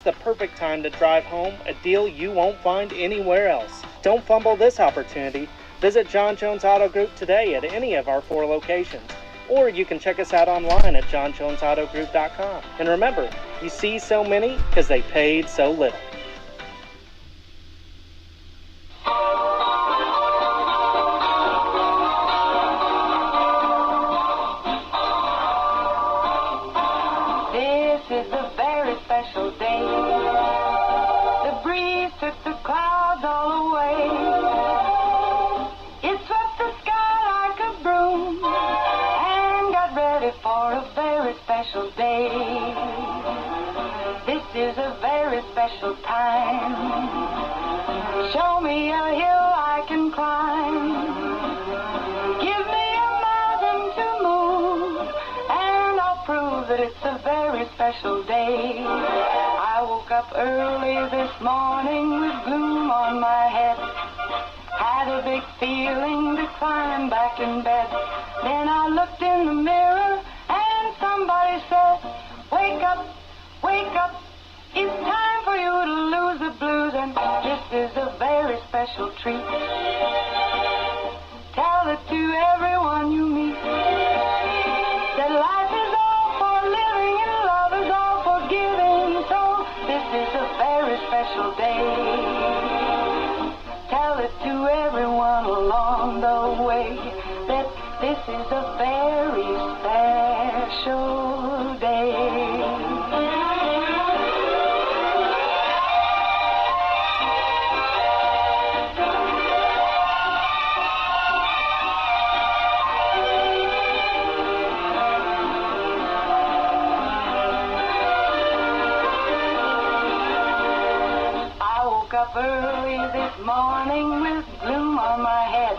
the perfect time to drive home a deal you won't find anywhere else. Don't fumble this opportunity. Visit John Jones Auto Group today at any of our 4 locations. Or you can check us out online at johnjonesautogroup.com. And remember, you see so many because they paid so little. This is a very special day. The breeze took the clouds all away. It swept the sky like a broom and got ready for a very special day. This is a very special time. Show me a hill I can climb. Give me a mountain to move, and I'll prove that it's a very special day. I woke up early this morning with gloom on my head. Had a big feeling to climb back in bed. Then I looked in the mirror and somebody said, wake up, wake up. It's time for you to lose the blues, and this is a very special treat. Tell it to everyone you meet, that life is all for living and love is all for giving. So this is a very special day. Tell it to everyone along the way that this is a very special day. Up early this morning with gloom on my head.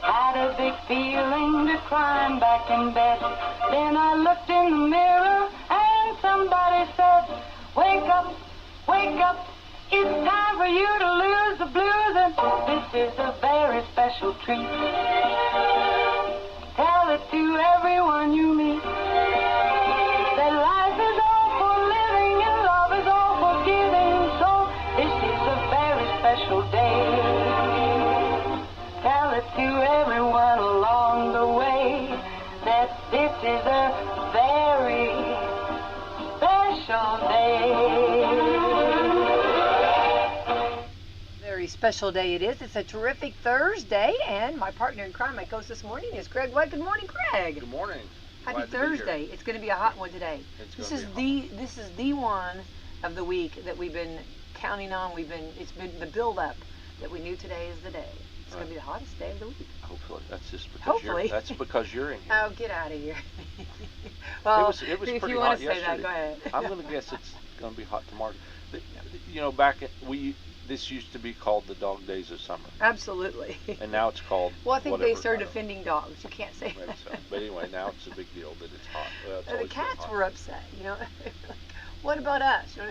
Had a big feeling to climb back in bed. Then I looked in the mirror and somebody said, wake up, wake up. It's time for you to lose the blues, and this is a very special treat. Tell it to everyone you meet, that life is all for living and love is all for giving. So this is a very special day. Tell it to everyone along the way that this is a very special day. Very special day it is. It's a terrific Thursday, and my partner in crime, my host this morning, is Craig White. Good morning, Craig. Good morning. Happy Thursday. It's going to be a hot one today. This is the one of the week that we've been counting on. It's been the build up that we knew today is the day. It's going to be the hottest day of the week. Hopefully. That's just because you're in here. Oh, get out of here. Well, it was if pretty you hot want to say yesterday. that, go ahead. I'm going to guess it's going to be hot tomorrow. This used to be called the dog days of summer. Absolutely. And now it's called Well, I think they started offending dogs. You can't say that. So. But anyway, now it's a big deal that it's hot. Well, the cats were upset, What about us? We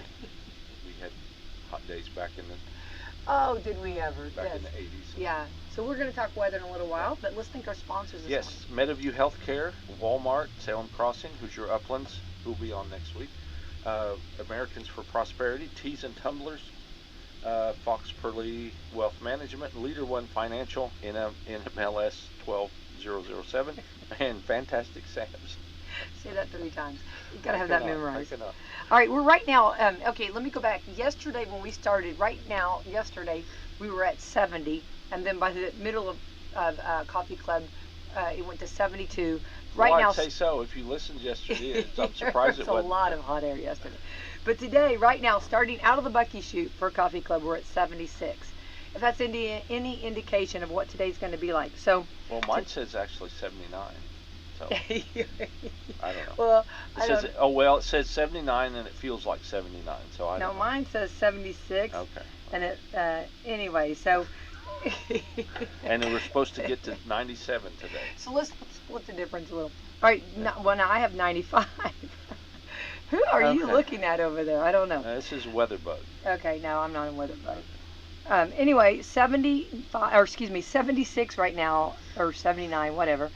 had hot days back in the... Oh, did we ever? Back in the 80s. Yeah. So we're going to talk weather in a little while, but let's thank our sponsors this morning. Yes, Mediview Healthcare, Walmart, Salem Crossing, Hoosier Uplands, who will be on next week. Americans for Prosperity, Teas and Tumblers, Fox Purley Wealth Management, Leader One Financial, NMLS 12007, and Fantastic Sam's. Say that 3 times. You've got to have that memorized. All right, we're right now, okay, let me go back. Yesterday when we started, yesterday we were at 70, and then by the middle of Coffee Club, it went to 72. I'd say so. If you listened yesterday, I'm surprised it wasn't. There was a lot of hot air yesterday. But today, right now, starting out of the Bucky Chute for Coffee Club, we're at 76. If that's any indication of what today's going to be like. So. Well, mine says actually 79. So I don't know. Well, it says 79 and it feels like 79. So I don't know. Mine says 76. Okay. And it anyway, so. And we're supposed to get to 97 today. So let's split the difference a little. All right. Yeah. Now I have 95. Who are you looking at over there? I don't know. This is Weatherbug. Okay, no, I'm not a Weatherbug. Anyway, 76 right now, or 79, whatever.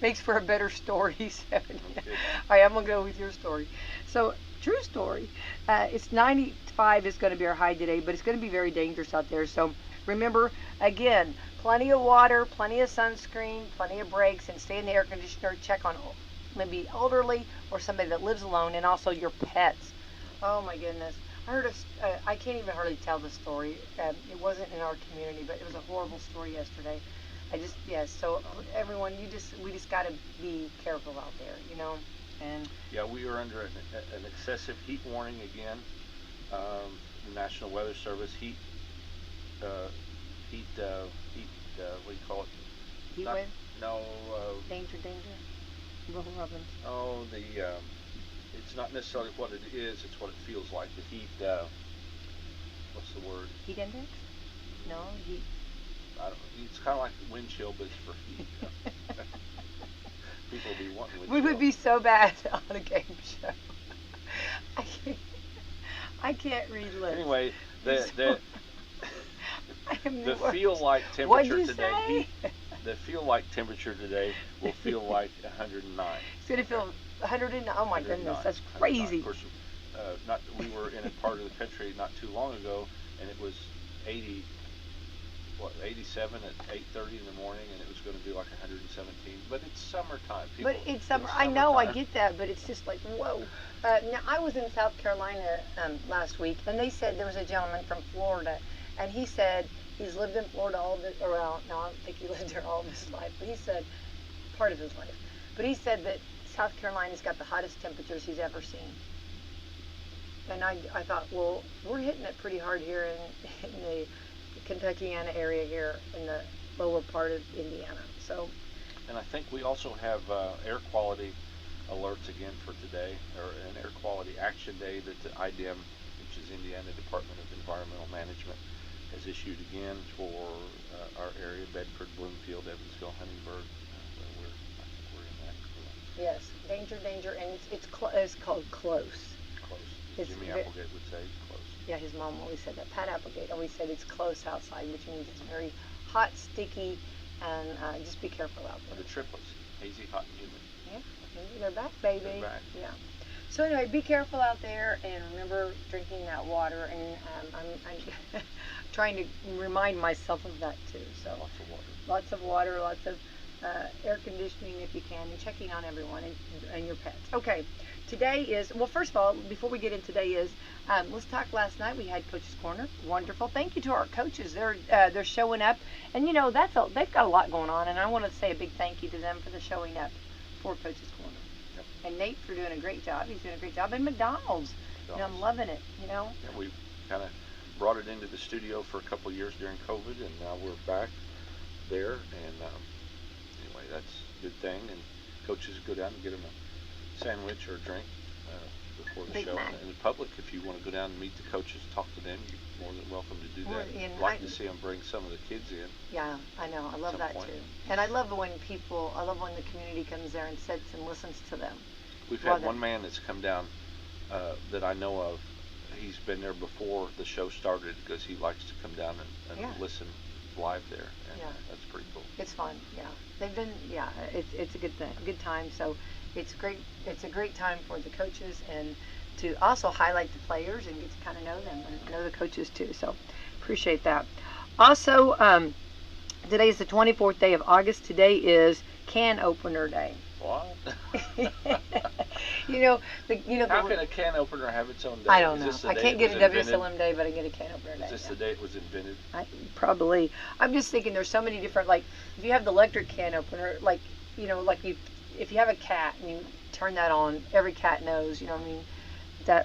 Makes for a better story, 79. All right, I'm going to go with your story. So true story. It's 95 is going to be our high today, but it's going to be very dangerous out there. So remember, again, plenty of water, plenty of sunscreen, plenty of breaks, and stay in the air conditioner. Check on maybe elderly or somebody that lives alone, and also your pets. Oh my goodness. I heard I can't even hardly tell the story. It wasn't in our community, but it was a horrible story yesterday. So everyone, we just got to be careful out there, and Yeah, we are under an excessive heat warning again. The National Weather Service what do you call it? heat wave, No, danger, Will Robbins. it's not necessarily what it is, it's what it feels like. The heat, what's the word? Heat index? No, heat. I don't, it's kind of like wind chill, but it's for heat. People will be wanting wind We chill. would be so bad on a game show. I can't read lips. Anyway, I am the worst. feel like What'd temperature you today, say? the feel like temperature today will feel like 109. It's going to feel 109. Oh my 109, goodness, that's 109. crazy. Of course, we were in a part of the country not too long ago, and it was 87 at 8:30 in the morning, and it was going to be like 117. But it's summertime. People, But it's summer. I know, I get that, but it's just like, whoa. Now, I was in South Carolina last week, and they said there was a gentleman from Florida, and he said he's lived in Florida no, I don't think he lived there all of his life, but he said, part of his life, but he said that South Carolina's got the hottest temperatures he's ever seen. And I thought, well, we're hitting it pretty hard here in the Kentuckiana area here in the lower part of Indiana. So, and I think we also have air quality alerts again for today, or an air quality action day that the IDEM, which is Indiana Department of Environmental Management, has issued again for our area: Bedford, Bloomfield, Evansville, Huntingburg. I think we're in that. yes, danger, and it's called close. Close. It's Jimmy ve- Applegate would say close. Yeah, his mom always said that. Pat Applegate always said it's close outside, which means it's very hot, sticky, and just be careful out there. The triplets: hazy, hot, and humid. Yeah, they're back, baby. They're back. Yeah. So anyway, be careful out there, and remember drinking that water. And I'm trying to remind myself of that too. So Lots of water. lots of water, lots of air conditioning if you can, and checking on everyone and your pets. Okay, today is, well, first of all, before we get in today is, let's talk. Last night we had Coach's Corner. Wonderful. Thank you to our coaches. They're showing up, and they've got a lot going on, and I want to say a big thank you to them for the showing up for Coach's Corner. Yep. And Nate for doing a great job. He's doing a great job. And McDonald's. I'm loving it. Yeah, we kind of brought it into the studio for a couple of years during COVID, and now we're back there. And anyway, that's a good thing. And coaches go down and get them a sandwich or a drink before the Big show. Mac. And the public, if you want to go down and meet the coaches, talk to them, you're more than welcome to do that. And I'd like to see them bring some of the kids in. Yeah, I know. I love some that point. too. And I love when the community comes there and sits and listens to them. We've Well, had one man that's come down that I know of. He's been there before the show started because he likes to come down and Yeah. listen live there, and Yeah. that's pretty cool. It's fun. Yeah, it's a good thing, good time. So it's great. It's a great time for the coaches and to also highlight the players and get to kind of know them and know the coaches too. So appreciate that. Also, today is the 24th day of August. Today is can opener day. What? How can a can opener have its own day? I don't Is know. this the I day can't it get a was invented? WSLM day, but I get a can opener day. Is this yeah. the day it was invented? Probably. I'm just thinking there's so many different, like, if you have the electric can opener, like, if you have a cat and you turn that on, every cat knows, what I mean,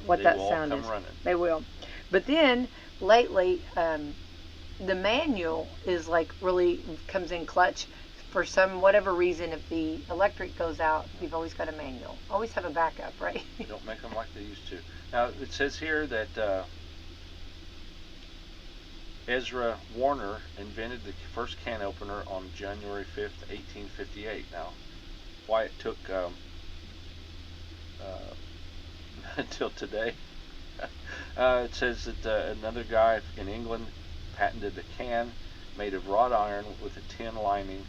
what They that will all sound come is. running. They will. But then, lately, the manual is like really comes in clutch. For whatever reason, if the electric goes out, you've always got a manual. Always have a backup, right? They don't make them like they used to. Now, it says here that Ezra Warner invented the first can opener on January 5th, 1858. Now, why it took until today, it says that another guy in England patented a can made of wrought iron with a tin lining,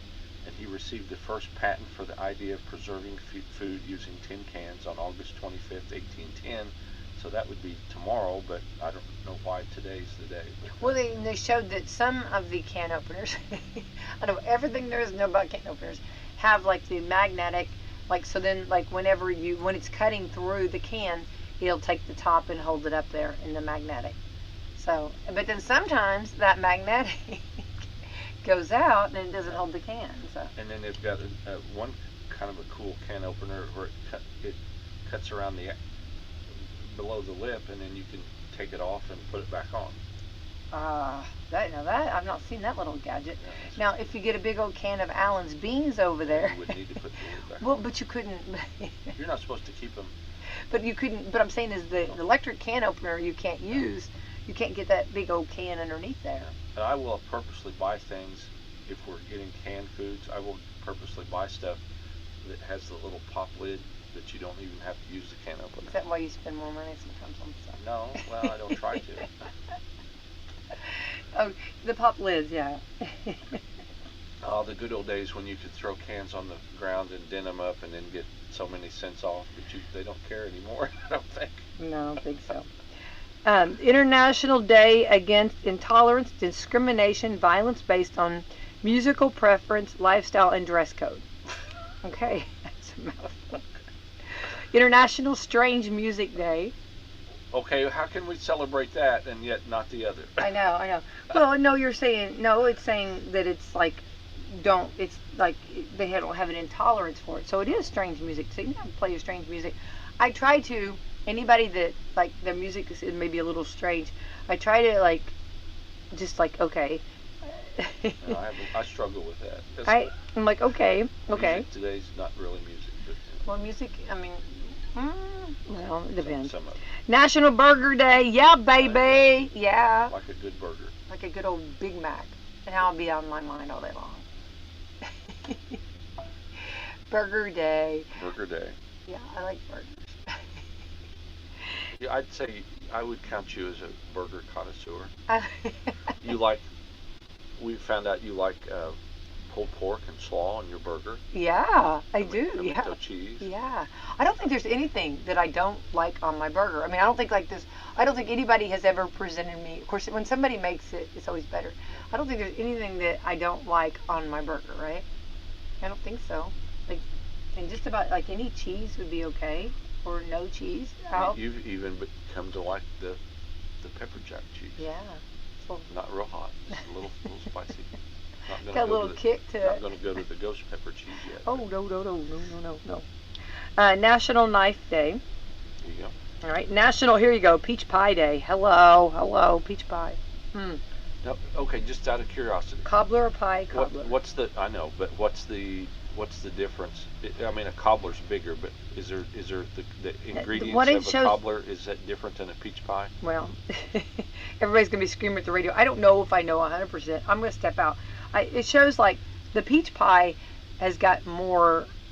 and he received the first patent for the idea of preserving food using tin cans on August 25th, 1810. So that would be tomorrow, but I don't know why today's the day. But, Well, they showed that some of the can openers, I know everything there is to know about can openers, have like the magnetic, like so then like when it's cutting through the can, it'll take the top and hold it up there in the magnetic. So, but then sometimes that magnetic goes out and it doesn't hold the can. So. And then they've got one kind of a cool can opener where it cuts around below the lip, and then you can take it off and put it back on. That I've not seen that little gadget. Yeah, now, if you get a big old can of Allen's beans over there, you would need to put the lid back well, on. but you couldn't. You're not supposed to keep them. But you couldn't. But I'm saying is the electric can opener you can't use. You can't get that big old can underneath there. And I will purposely buy things if we're getting canned foods. I will purposely buy stuff that has the little pop lid that you don't even have to use the can opener. Is that why you spend more money sometimes on stuff? No, well, I don't try to. Oh, the pop lids, yeah. Oh, the good old days when you could throw cans on the ground and dent them up and then get so many cents off, but they don't care anymore, I don't think. No, I don't think so. International Day Against Intolerance, Discrimination, Violence Based on Musical Preference, Lifestyle, and Dress Code. Okay, that's a mouthful. International Strange Music Day. Okay, how can we celebrate that and yet not the other? I know. Well, no, it's saying that it's like, it's like they don't have an intolerance for it. So it is strange music. So you can play your strange music. I try to, anybody that, like, their music is maybe a little strange, I try to, like, just like, okay. No, I struggle with that. I'm like, okay. Music today's not really music. But, Well, music, I mean, well, it depends. Some of it. National Burger Day, yeah, baby, yeah. Like a good burger. Like a good old Big Mac. And I'll be on my mind all day long. Burger Day. Burger Day. Yeah, I like burgers. Yeah, I'd say I would count you as a burger connoisseur. We found out you like pulled pork and slaw on your burger. Yeah, I do. Pimento cheese. Yeah. I don't think there's anything that I don't like on my burger. I mean, I don't think anybody has ever presented me. Of course, when somebody makes it, it's always better. I don't think there's anything that I don't like on my burger, right? I don't think so. Like, and just about like any cheese would be okay, or no cheese. You've even come to like the pepper jack cheese. Yeah. Not real hot, just a little spicy. Got a little kick to it. Not going to go to the ghost pepper cheese yet. Oh, no. National Knife Day. There you go. All right. Here you go, Peach Pie Day. Hello, peach pie. No, okay, just out of curiosity. Cobbler or pie? Cobbler. What's the difference? I mean, a cobbler's bigger, but is there the ingredients of a cobbler, is that different than a peach pie? Well, everybody's going to be screaming at the radio. I don't know if I know 100%. I'm going to step out. It shows like the peach pie has got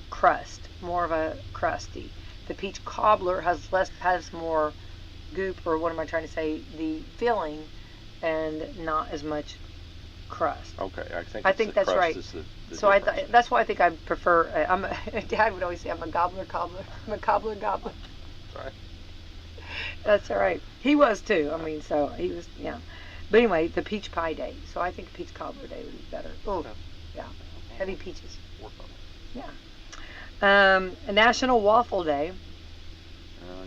crust, more of a crusty. The peach cobbler has more goop, or what am I trying to say? The filling, and not as much crust. Okay, I think that's right. So that's why I think I prefer. Dad would always say I'm a gobbler cobbler. I'm a cobbler gobbler. Sorry. That's all right. He was too. I mean, so he was, yeah. But anyway, the peach pie day. So I think peach cobbler day would be better. Oh, yeah. Heavy peaches. Work on it. Yeah. A National Waffle Day.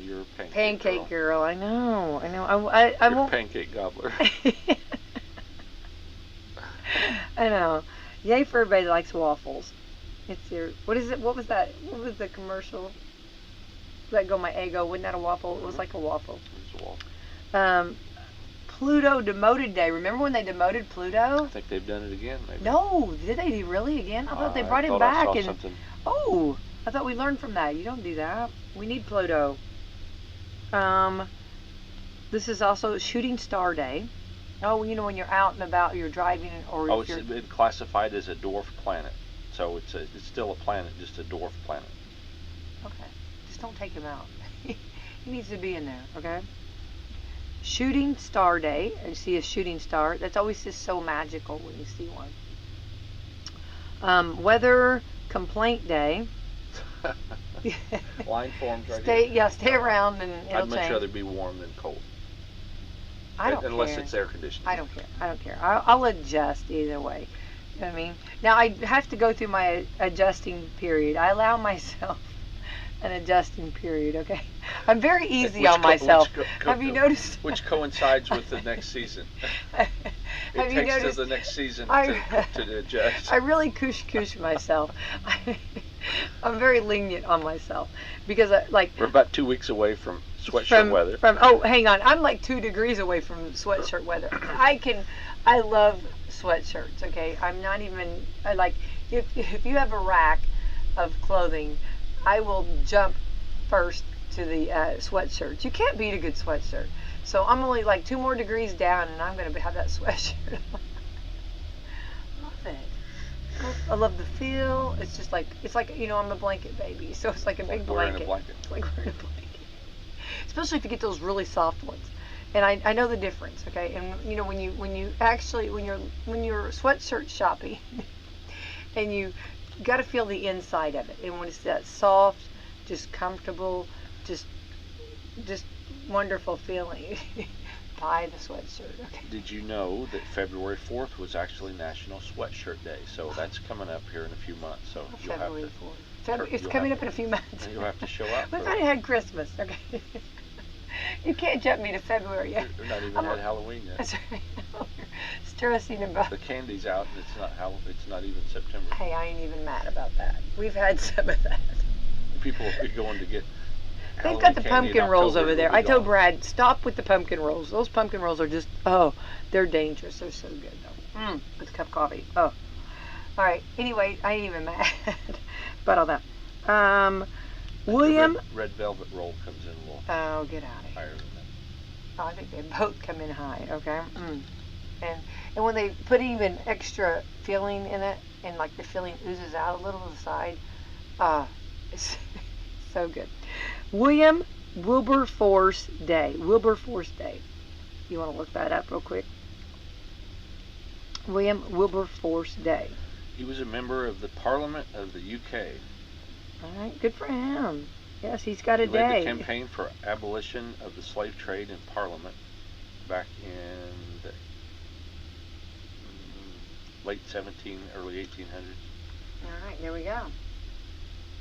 You're a pancake girl. I know. I won't. You're a pancake gobbler. I know. Yay for everybody that likes waffles. What is it? What was that? What was the commercial? Let go my ego. Wasn't that a waffle? It was like a waffle. It was a waffle. Pluto demoted day. Remember when they demoted Pluto? I think they've done it again, maybe. No, did they really again? I thought they brought him back. I thought we learned from that. You don't do that. We need Pluto. This is also Shooting Star Day. Oh, when you're out and about, you're driving, or it's been classified as a dwarf planet. So it's still a planet, just a dwarf planet. Okay, just don't take him out. He needs to be in there. Okay. Shooting Star Day. You see a shooting star. That's always just so magical when you see one. Weather Complaint Day. Line forms right Stay, here. yeah, stay around and it'll I'd much change. rather be warm than cold. I don't Unless care. it's air conditioning. I don't care. I don't care. I'll adjust either way. You know what I mean? Now I have to go through my adjusting period. I allow myself an adjusting period. Okay, I'm very easy on myself. Have you noticed? Which coincides with the next season. Have It you takes to noticed? the next season I- to adjust. I really cush myself. I'm very lenient on myself because We're about 2 weeks away from sweatshirt weather. Hang on, I'm like 2 degrees away from sweatshirt weather. I love sweatshirts. Okay, I'm not even if you have a rack of clothing, I will jump first to the sweatshirts. You can't beat a good sweatshirt. So I'm only like 2 more degrees down, and I'm gonna have that sweatshirt on. Love it. I love the feel. It's like I'm a blanket baby, so it's like a big wearing blanket. a blanket. It's like wearing a blanket. Especially if you get those really soft ones. And I know the difference, okay? And when you're sweatshirt shopping and you got to feel the inside of it. And when it's that soft, just comfortable, just wonderful feeling. Buy the sweatshirt. Okay. Did you know that February 4th was actually National Sweatshirt Day? So that's coming up here in a few months. So you'll have February to. 4th. It's coming up in a few months. You'll have to show up. We've already had Christmas, okay? You can't jump me to February yet. We've not even had Halloween yet. That's right. Stressing about. The candy's out and it's not It's not even September. Hey, I ain't even mad about that. We've had some of that. People will be going to get. They've got the Halloween candy pumpkin in rolls October, over there. it'll be I told gone. Brad, stop with the pumpkin rolls. Those pumpkin rolls are just, they're dangerous. They're so good though. With a cup of coffee. Oh. All right. Anyway, I ain't even mad about all that. William. The red velvet roll comes in a little Oh, get out of here. higher than that. Oh, I think they both come in high. Okay. And when they put even extra filling in it, and like the filling oozes out a little to the side, it's so good. William Wilberforce Day. Wilberforce Day. You want to look that up real quick? William Wilberforce Day. He was a member of the Parliament of the UK. All right, good for him. Yes, he's got a He led day. the campaign for abolition of the slave trade in Parliament back in the late early 1800s. All right, there we go.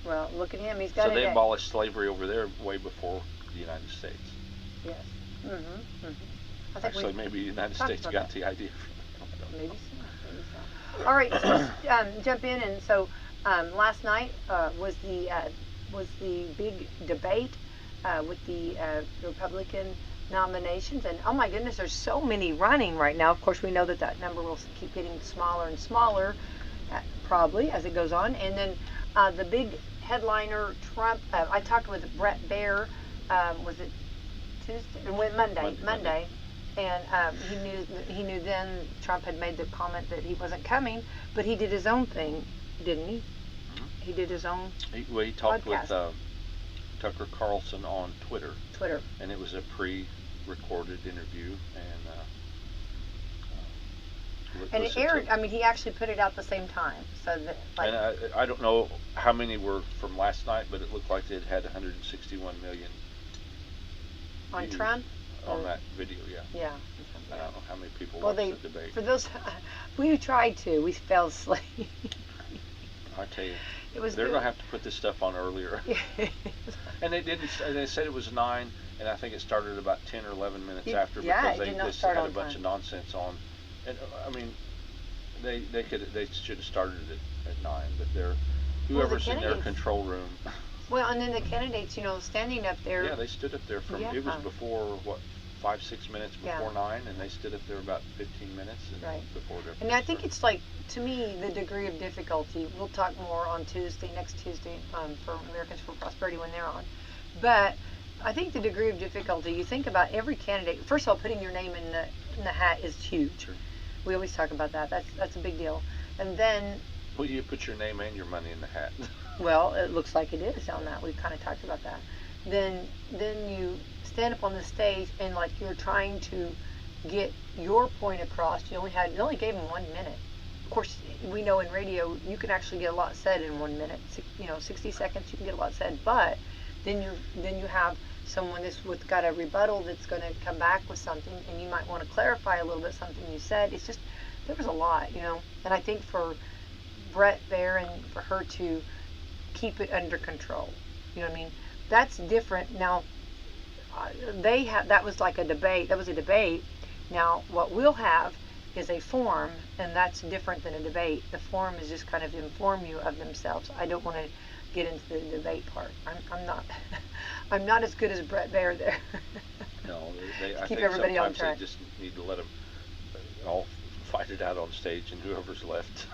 Well, look at him. He's got So a they day. abolished slavery over there way before the United States. Yes. I think Actually, maybe the United talked States about got that. the idea from Maybe so. All right, so let's jump in. And so last night was the big debate with the Republican nominations, and oh my goodness, there's so many running right now. Of course, we know that number will keep getting smaller and smaller, probably as it goes on. And then the big headliner, Trump. I talked with Brett Baer. Was it Tuesday? Monday. And he knew then Trump had made the comment that he wasn't coming, but he did his own thing, didn't he? Mm-hmm. He did his own. He talked podcast. with Tucker Carlson on Twitter, and it was a pre-recorded interview, and it aired. I mean, he actually put it out the same time, so that and I don't know how many were from last night, but it looked like it had 161 million on views Trump. On that video, yeah. Yeah. I don't know how many people Well, watched the debate. for those, we tried to. We fell asleep. I tell you, It was they're good. going to have to put this stuff on earlier. And they didn't. They said it was 9, and I think it started about 10 or 11 minutes after yeah, because it they did not just start had a on bunch time. of nonsense on. And I mean, they should have started it at 9, but whoever's in their candidates- control room. Well, and then the candidates, standing up there. Yeah, they stood up there from. Yeah. It was before 5-6 minutes before Yeah. 9, and they stood up there about 15 minutes before their. And I think it's like, to me, the degree of difficulty. We'll talk more on next Tuesday, for Americans for Prosperity when they're on. But I think the degree of difficulty. You think about every candidate. First of all, putting your name in the hat is huge. Sure. We always talk about that. That's a big deal. And then. Well, you put your name and your money in the hat. Well, it looks like it is on that. We've kind of talked about that. Then you stand up on the stage and like you're trying to get your point across. You only gave them 1 minute. of course, we know in radio you can actually get a lot said in 1 minute. 60 seconds you can get a lot said, but then you have someone that's got a rebuttal that's going to come back with something, and you might want to clarify a little bit something you said. It's just, there was a lot, and I think for Brett there and for her to keep it under control, you know what I mean? That's different. Now, that was like a debate. That was a debate. Now, what we'll have is a forum, and that's different than a debate. The forum is just kind of inform you of themselves. I don't want to get into the debate part. I'm not I'm not as good as Brett Baer there. No, I keep think everybody on sometimes track. they just need to let them all fight it out on stage, and whoever's left.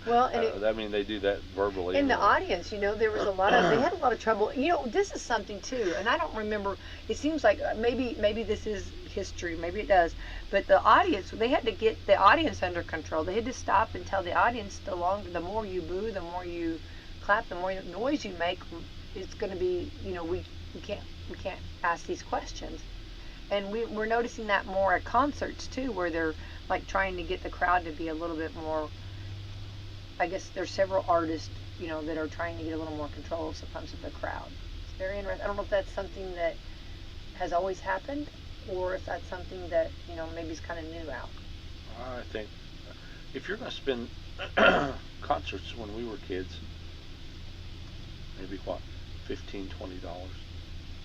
Well, and I mean, they do that verbally. in the audience, there was they had a lot of trouble. This is something too, and I don't remember. It seems like maybe this is history, maybe it does, but the audience, they had to get the audience under control. They had to stop and tell the audience the more you boo, the more you clap, the more noise you make, it's going to be, we can't ask these questions. And we're noticing that more at concerts too, where they're like trying to get the crowd to be a little bit more. I guess there's several artists, that are trying to get a little more control sometimes of the crowd. It's very interesting. I don't know if that's something that has always happened, or if that's something that, maybe is kind of new out. I think if you're going to spend concerts when we were kids, maybe $15, $20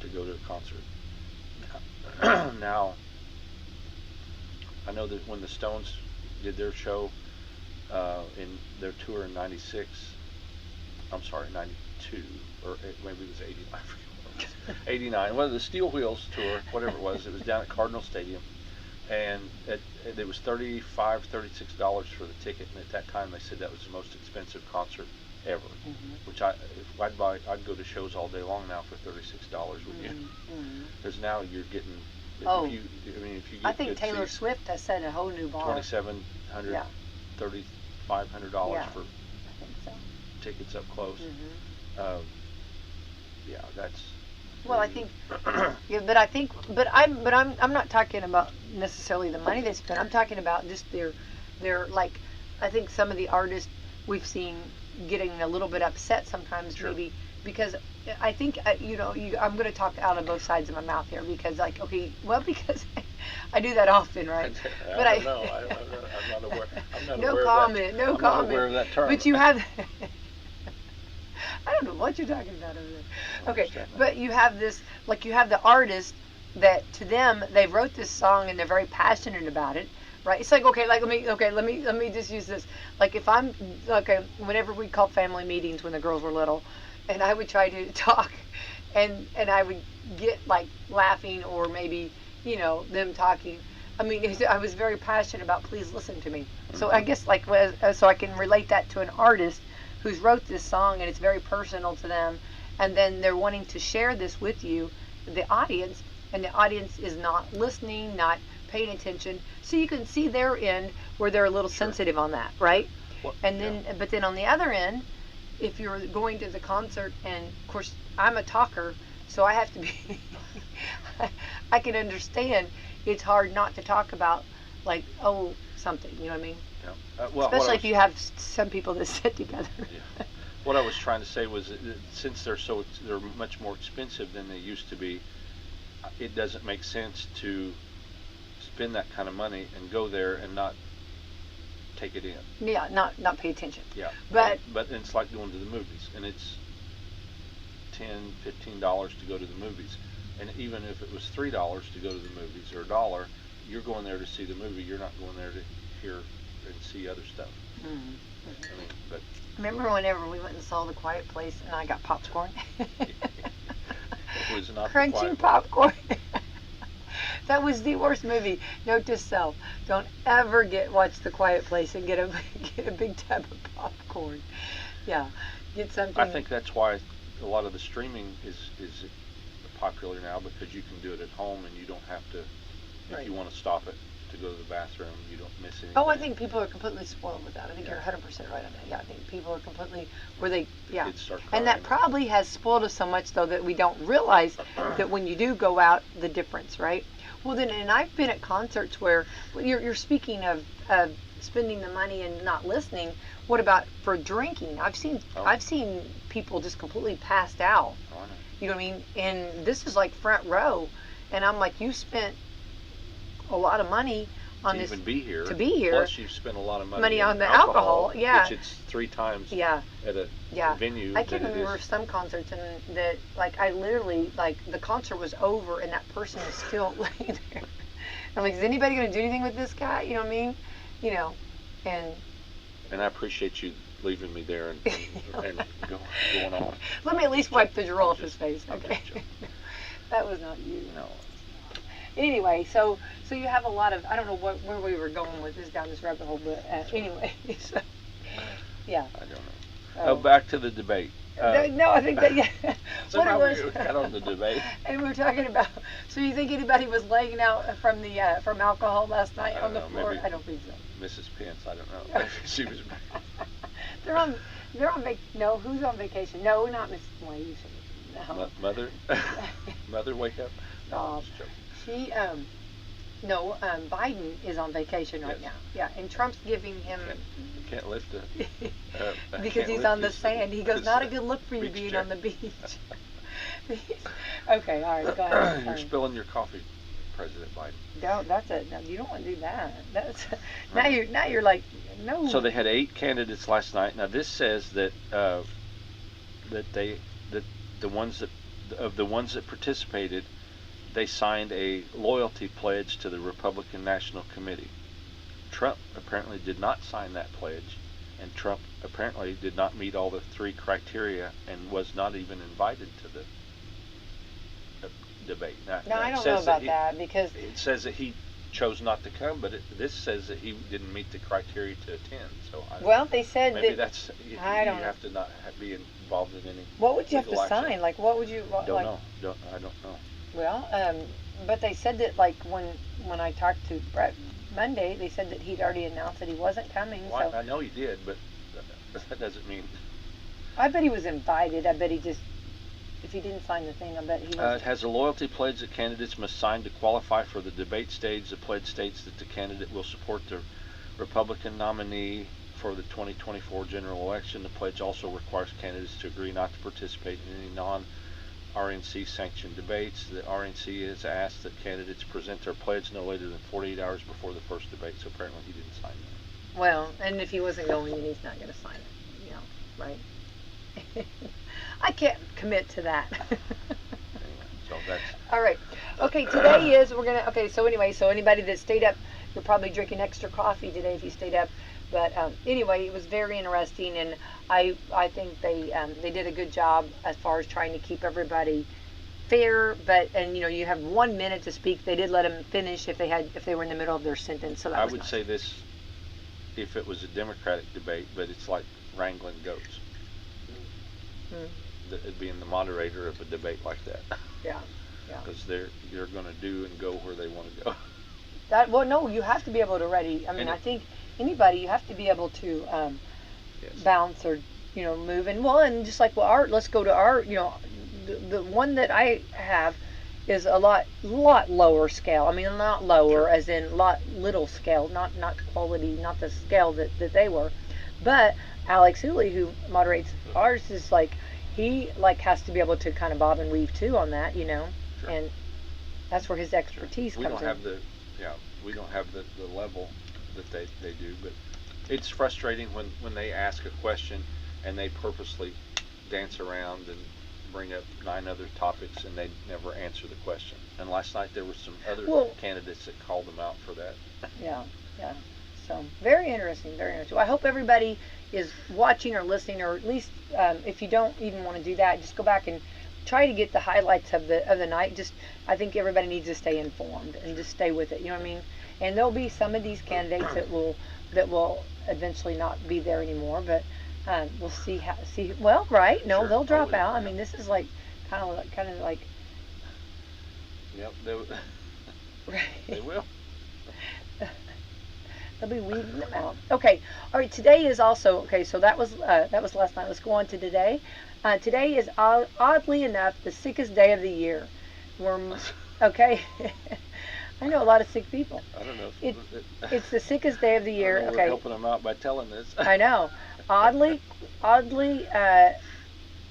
to go to a concert. Now, I know that when the Stones did their show in their tour in '92, or maybe it was '89. I forget what it was. '89. Well, the Steel Wheels tour, whatever it was down at Cardinal Stadium, and it was $35, $36 for the ticket. And at that time, they said that was the most expensive concert ever. Mm-hmm. Which I'd go to shows all day long now for $36. Would you? Because now you're getting. Oh. If you get I think Taylor Swift has set a whole new bar. $2,700, yeah. $3,500 for I think so. tickets up close. Mm-hmm. Yeah, that's. Well, I think, but I'm not talking about necessarily the money they spend. I'm talking about just their like, I think some of the artists we've seen getting a little bit upset sometimes, sure. Maybe because I think I'm going to talk out of both sides of my mouth here, because because I do that often, right? But I don't know. I'm not aware. No comment. No comment. Not aware of that term. But you have. I don't know what you're talking about over there. Okay, but you have this, like you have the artist that to them they wrote this song and they're very passionate about it, right? It's like let me just use this. Like if I'm whenever we call family meetings when the girls were little, and I would try to talk, and I would get like laughing or maybe them talking. I mean, I was very passionate about please listen to me. Mm-hmm. So I guess so I can relate that to an artist who's wrote this song and it's very personal to them, and then they're wanting to share this with you, the audience, and the audience is not listening, not paying attention. So you can see their end where they're a little sure. sensitive on that, right? Well, and then, yeah. But then on the other end, if you're going to the concert, and of course I'm a talker, so I have to be, I can understand it's hard not to talk about something, you know what I mean? Yeah. Especially if you have some people that sit together. Yeah. What I was trying to say was that since they're much more expensive than they used to be, it doesn't make sense to spend that kind of money and go there and not take it in. Yeah, not pay attention. Yeah. But it's like going to the movies, and it's $10, $15 to go to the movies. And even if it was $3 to go to the movies or $1, you're going there to see the movie. You're not going there to hear and see other stuff. Mm-hmm. I mean, but remember whenever we went and saw The Quiet Place and I got popcorn? It was not crunching popcorn. That was the worst movie. Note to self: don't ever watch The Quiet Place and get a big tub of popcorn. Yeah, get something. I think that's why a lot of the streaming is popular now, because you can do it at home and you don't have to. If right. you want to stop it to go to the bathroom, you don't miss anything. Oh, I think people are completely spoiled with that. I think you're 100% right on that. Yeah, I think people are completely Kids start crying. And that probably has spoiled us so much, though, that we don't realize that when you do go out, the difference, right? Well, then, and I've been at concerts where you're speaking of spending the money and not listening. What about for drinking? I've seen people just completely passed out. Oh, I know. You know what I mean? And this is like front row, and I'm like, you spent a lot of money on to this even be here. To be here. Plus, you've spent a lot of money on in the alcohol. Yeah. Which it's 3 times Yeah. at a Yeah. venue. I can than it remember is. some concerts and that, like, I literally, like, the concert was over and that person is still laying there. I'm like, is anybody going to do anything with this guy? You know what I mean? You know, and I appreciate you leaving me there and going on. let me at least wipe the drool off his face. I'm Okay. just joking. That was not you. No. Anyway, so you have a lot of, I don't know where we were going with this down this rabbit hole, but anyway, so, yeah. I don't know. Back to the debate. No, I think that, yeah. Somehow what it we was, got on the debate. and we're talking about, so you think anybody was laying out from alcohol last night I on the don't know, floor? maybe I don't think so. Mrs. Pence, I don't know. She was. They're on no, who's on vacation? No, not Miss Wade. No. Mother, wake up. No, I'm just joking. She, Biden is on vacation right now. Yeah, and Trump's giving him. Can't lift it. Because he's on the sand. He goes, not a good look for you being on the beach. Okay, all right, go ahead. You're spilling your coffee, President Biden. No, that's it. No, you don't want to do that. That's now you're like, no. So they had 8 candidates last night. Now this says that the ones that participated, they signed a loyalty pledge to the Republican National Committee. Trump apparently did not sign that pledge, and Trump apparently did not meet all the 3 criteria and was not even invited to the debate. Now, I don't know about that because it says that he chose not to come, but this says that he didn't meet the criteria to attend. So they said maybe that that's you have to not be involved in any. What would you have to legal action. sign? Like, what would you? Don't know. I don't know. Well, but they said that, like, when I talked to Brett Monday, they said that he'd already announced that he wasn't coming. Well, so I know he did, but that doesn't mean. I bet he was invited. I bet he just, if he didn't sign the thing, I bet he was. It has a loyalty pledge that candidates must sign to qualify for the debate stage. The pledge states that the candidate will support the Republican nominee for the 2024 general election. The pledge also requires candidates to agree not to participate in any non-RNC sanctioned debates. The RNC has asked that candidates present their pledge no later than 48 hours before the first debate, so apparently he didn't sign that. Well, and if he wasn't going, then he's not going to sign it. You know, right? I can't commit to that. Anyway, so that's all right. Okay, today is so anybody that stayed up, you're probably drinking extra coffee today if you stayed up. But anyway, it was very interesting, and I think they did a good job as far as trying to keep everybody fair. And you have 1 minute to speak. They did let them finish if they were in the middle of their sentence. So that I was would nice. say this if it was a Democratic debate, but it's like wrangling goats. Being the moderator of a debate like that. Yeah. Because you're going to do and go where they want to go. No, you have to be able to ready. I mean, I think anybody, you have to be able to Yes. bounce or move. And just like art, let's go to art. The one that I have is a lot lower scale. I mean, not lower as in little scale, not quality, not the scale that they were. But Alex Hooley, who moderates ours, is like he has to be able to kind of bob and weave too on that, Sure. and that's where his expertise We comes don't in. have we don't have the level that they do, but it's frustrating when they ask a question and they purposely dance around and bring up 9 other topics and they never answer the question. And last night there were some other candidates that called them out for that. Yeah. So very interesting, very interesting. Well, I hope everybody is watching or listening, or at least if you don't even want to do that, just go back and try to get the highlights of the night. Just, I think everybody needs to stay informed and just stay with it. You know what I mean? And there'll be some of these candidates that will eventually not be there anymore, but we'll see well, right? No, Sure. they'll drop Oh, out. I yeah. mean, this is like kind of like Yep, right. they will. They'll be weeding them out. Okay. All right. Today is also so that was last night. Let's go on to today. Today is oddly enough the sickest day of the year. Okay. I know a lot of sick people. I don't know. It's the sickest day of the year. I know Okay. We're helping them out by telling this. I know. Oddly,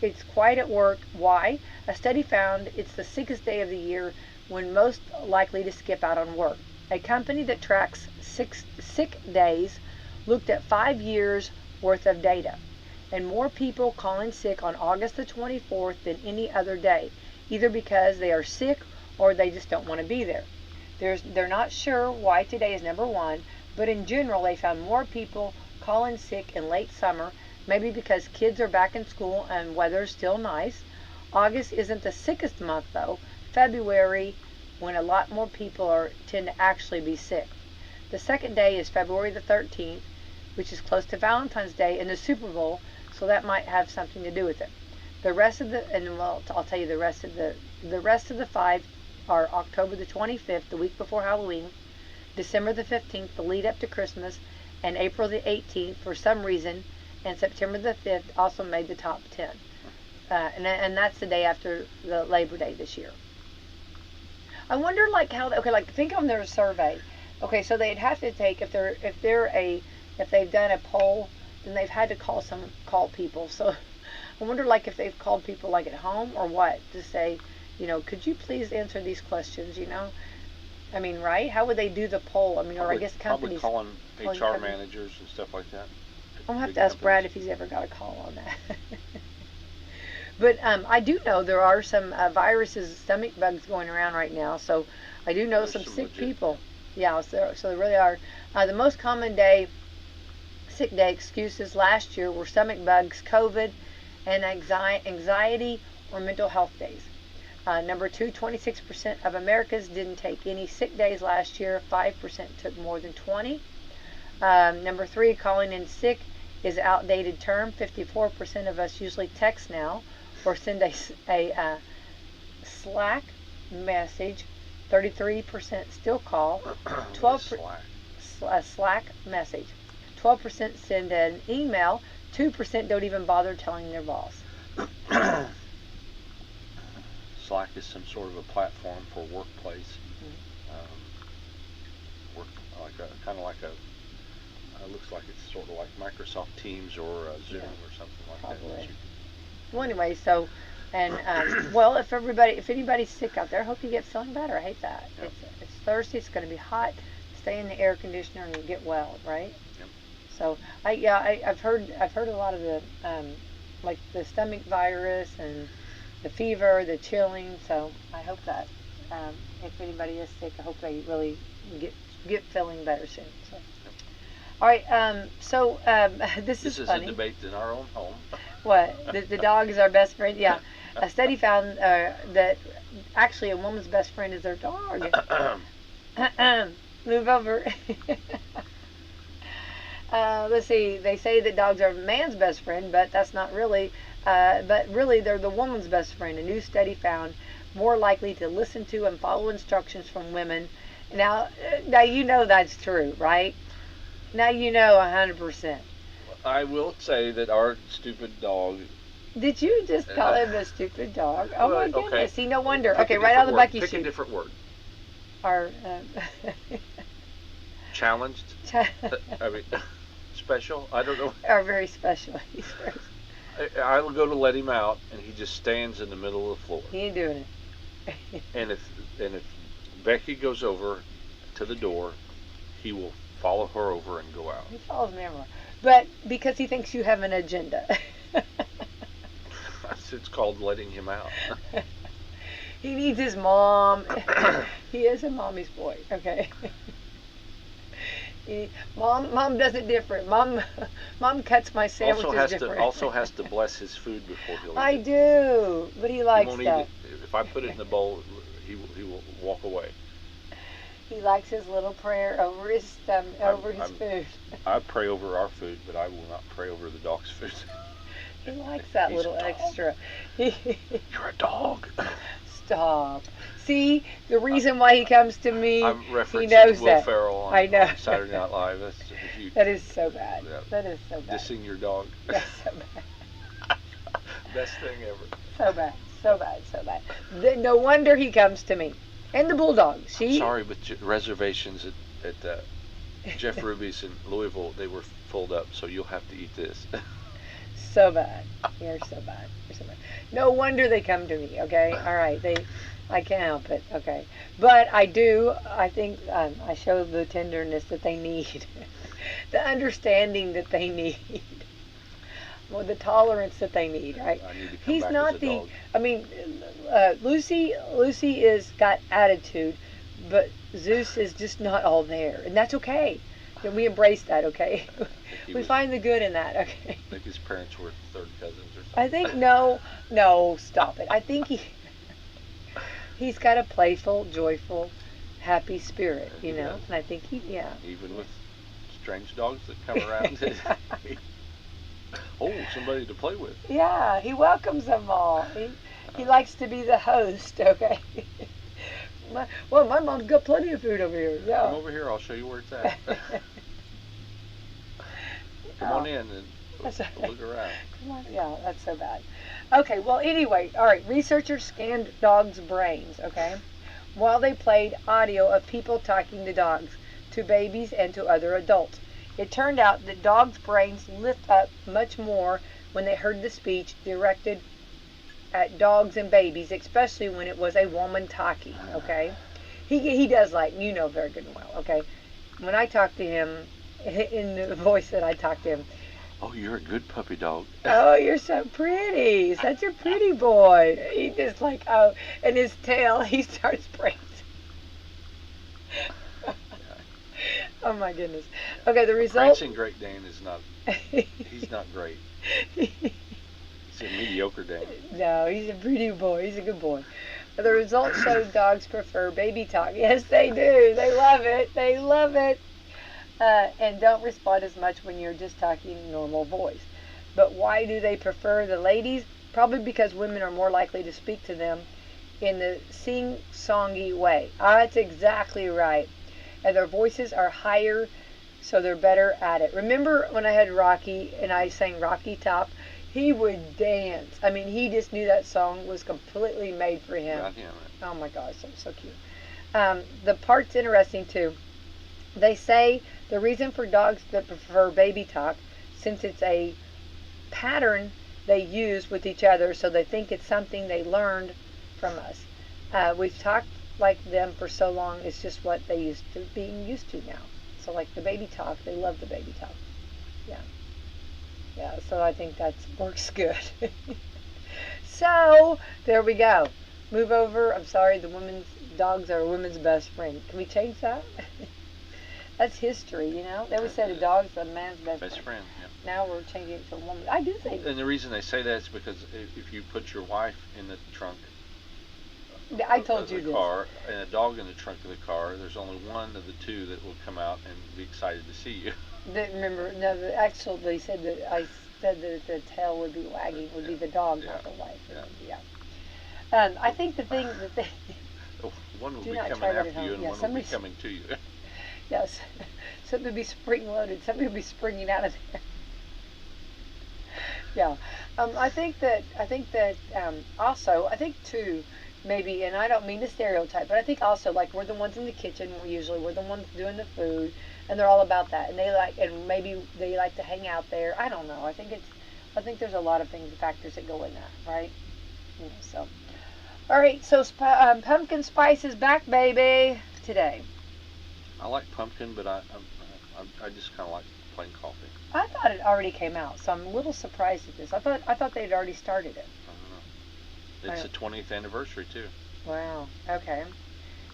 it's quiet at work. Why? A study found it's the sickest day of the year when most likely to skip out on work. A company that tracks sick days looked at 5 years worth of data, and more people call in sick on August the 24th than any other day, either because they are sick or they just don't want to be there. They're not sure why today is number one, but in general they found more people call in sick in late summer, maybe because kids are back in school and weather's still nice. August isn't the sickest month though. February, when a lot more people tend to actually be sick. The second day is February the 13th, which is close to Valentine's Day and the Super Bowl, so that might have something to do with it. The rest of I'll tell you the rest of the 5 are October the 25th, the week before Halloween, December the 15th, the lead up to Christmas, and April the 18th for some reason, and September the 5th also made the top 10. And that's the day after the Labor Day this year. I wonder like think on their survey. Okay, so they'd have to take if they've done a poll, then they've had to call people. So I wonder like if they've called people like at home or what to say, could you please answer these questions, I mean, right? How would they do the poll? I mean, or I guess companies. Probably calling HR managers and stuff like that. I'm going to have to ask Brad if he's ever got a call on that. But I do know there are some viruses, stomach bugs going around right now. So I do know some sick people. Yeah, so there really are. The most common sick day excuses last year were stomach bugs, COVID, and anxiety or mental health days. Number 2, 26% of Americans didn't take any sick days last year. 5% took more than 20. Number 3, calling in sick is an outdated term. 54% of us usually text now or send a Slack message. 33% still call. 12% Slack message. 12% send an email. 2% don't even bother telling their boss. Slack is some sort of a platform for workplace. Looks like it's sort of like Microsoft Teams or Zoom or something like Probably. that. Well, anyway, so, and well, if anybody's sick out there, I hope you get feeling better. I hate that. Yep. It's Thursday. It's going to be hot. Stay in the air conditioner and you get well, right? Yep. So I've heard a lot of the like the stomach virus and the fever, the chilling. So I hope that if anybody is sick, I hope they really get feeling better soon. So. All right. This is funny. This is a debate in our own home. What? The dog is our best friend? Yeah. A study found that actually a woman's best friend is their dog. Move over. Let's see. They say that dogs are man's best friend, but that's not really. But really, they're the woman's best friend. A new study found more likely to listen to and follow instructions from women. Now you know that's true, right? Now you know 100%. I will say that our stupid dog. Did you just call him a stupid dog? Oh my goodness! Okay. See, no wonder. Pick Okay, a right out of the different Bucky word. chute. Pick a different word. Our Challenged. I mean, special. I don't know. are very special. He's very. I'll go to let him out, and he just stands in the middle of the floor. He ain't doing it. And if Becky goes over to the door, he will follow her over and go out. He follows me everywhere, but because he thinks you have an agenda. It's called letting him out. He needs his mom. He is a mommy's boy. Okay. Mom does it different. Mom cuts my sandwiches different. Also has to bless his food before he'll eat it. I do, but he likes won't that. eat it. If I put it in the bowl, he will walk away. He likes his little prayer over his food. I pray over our food, but I will not pray over the dog's food. He likes that He's little a dog. extra. You're a dog. Stop. See, the reason why he comes to me, I'm he referencing knows Will that. Ferrell on, I know. on Saturday Night Live. That's huge. That is so bad. Yeah. That is so bad. Dissing your dog. That's so bad. Best thing ever. So bad. So bad. So bad. No wonder he comes to me. And the bulldog. I'm sorry, but reservations at Jeff Ruby's in Louisville, they were filled up, so you'll have to eat this. So bad. You're so bad. You're so bad. No wonder they come to me. Okay. All right. I can't help it. Okay. But I do. I think I show the tenderness that they need, the understanding that they need, well, the tolerance that they need. Right. I need to come He's back not as a the. dog. I mean, Lucy is got attitude, but Zeus is just not all there, and that's okay. And we embrace that. Okay. We find the good in that. Okay. I think his parents were third cousins or something. I think no, stop it. I think he's got a playful, joyful, happy spirit, you know. does. And I think Even with strange dogs that come around. Oh, somebody to play with. Yeah, he welcomes them all. He likes to be the host. Okay. My mom's got plenty of food over here. Yeah. Come over here. I'll show you where it's at. Come on in and look around. Come on. Yeah, that's so bad. Okay, well, anyway, all right. Researchers scanned dogs' brains, okay, while they played audio of people talking to dogs, to babies, and to other adults. It turned out that dogs' brains lit up much more when they heard the speech directed at dogs and babies, especially when it was a woman talking, okay? He does, like, you know very good and well, okay? When I talk to him, in the voice that I talk to him, Oh, you're a good puppy dog. oh, you're so pretty. Such a pretty boy. He just like, oh, and his tail, he starts prancing. Oh, my goodness. Okay, the result. Prancing Great Dane is not, he's not great. He's a mediocre Dane. No, he's a pretty boy. He's a good boy. The results showed dogs prefer baby talk. Yes, they do. They love it. They love it. And don't respond as much when you're just talking normal voice. But why do they prefer the ladies? Probably because women are more likely to speak to them in the sing-songy way. That's exactly right. And their voices are higher, so they're better at it. Remember when I had Rocky and I sang Rocky Top? He would dance. I mean, he just knew that song was completely made for him. Got him. Oh my gosh, so cute. The part's interesting too. They say the reason for dogs that prefer baby talk, since it's a pattern they use with each other, so they think it's something they learned from us. We've talked like them for so long, it's just what they being used to now. So like the baby talk, they love the baby talk. Yeah. Yeah, so I think that works good. So, there we go. Move over. I'm sorry, the women's dogs are a woman's best friend. Can we change that? That's history, you know. They always said a dog's a man's best friend. Yeah. Now we're changing it to a woman. I do think. And the reason they say that is because if you put your wife in the trunk I told of you the this. car and a dog in the trunk of the car, there's only one of the two that will come out and be excited to see you. Remember, no, actually, they said that I said that the tail would be wagging, would be the dog, not the wife. Yeah. I think the thing that they. One will Do be not coming try that after at home. you and Yeah, one will be somebody's- coming to you. Yes. Something will be spring-loaded. Something will be springing out of there. Yeah. I think that also, I think too, maybe, and I don't mean to stereotype, but I think also, like, we're the ones in the kitchen, we're the ones doing the food, and they're all about that, and maybe they like to hang out there. I don't know. I think there's a lot of factors that go in that, right? You know, so. All right, so pumpkin spice is back, baby, today. I like pumpkin, but I just kind of like plain coffee. I thought it already came out, so I'm a little surprised at this. I thought they'd already started it. I don't know. It's the 20th anniversary too. Wow. Okay.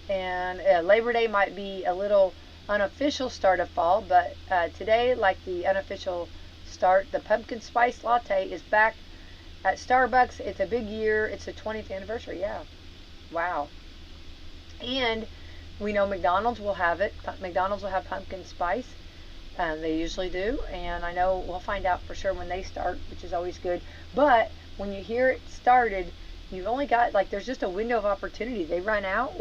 And Labor Day might be a little unofficial start of fall, but today, like the unofficial start, the pumpkin spice latte is back at Starbucks. It's a big year. It's the 20th anniversary. Yeah. Wow. And we know McDonald's will have it. McDonald's will have pumpkin spice. They usually do. And I know we'll find out for sure when they start, which is always good. But when you hear it started, you've only got, like, there's just a window of opportunity. They either run out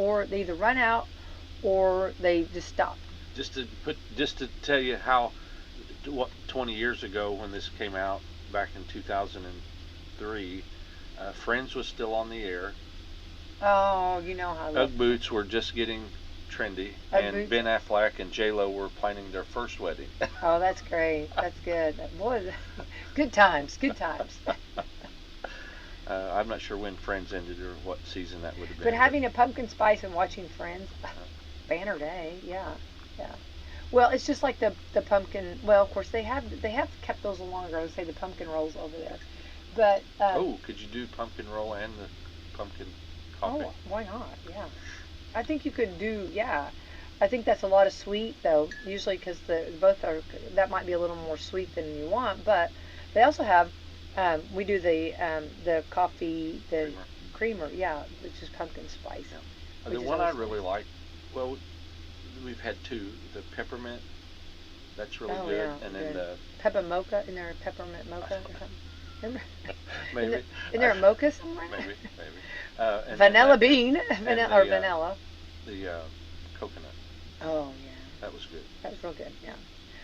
or they just stop. Just to tell you what 20 years ago when this came out back in 2003, Friends was still on the air, Oh, you know how I love Ugg boots were just getting trendy, Ugg and boots? Ben Affleck and J-Lo were planning their first wedding. Oh, that's great. That's good. Boy, good times. Good times. I'm not sure when Friends ended or what season that would have been. But having a pumpkin spice and watching Friends, banner day. Yeah, yeah. Well, it's just like the pumpkin. Well, of course they have kept those along ago. Say the pumpkin rolls over there, but oh, could you do pumpkin roll and the pumpkin coffee? oh, why not? Yeah, I think you could do. Yeah, I think that's a lot of sweet though. Usually because both are that might be a little more sweet than you want, but they also have. We do the coffee creamer. Yeah, which is pumpkin spice. Yeah. The one I really like. Well, we've had two. The peppermint. That's really good. Yeah, and then the pepper mocha. Isn't there a peppermint mocha or something? Remember? maybe. Isn't there a mocha somewhere? Maybe. And Vanilla then bean, vanilla. The coconut. Oh yeah. That was good. That was real good. Yeah.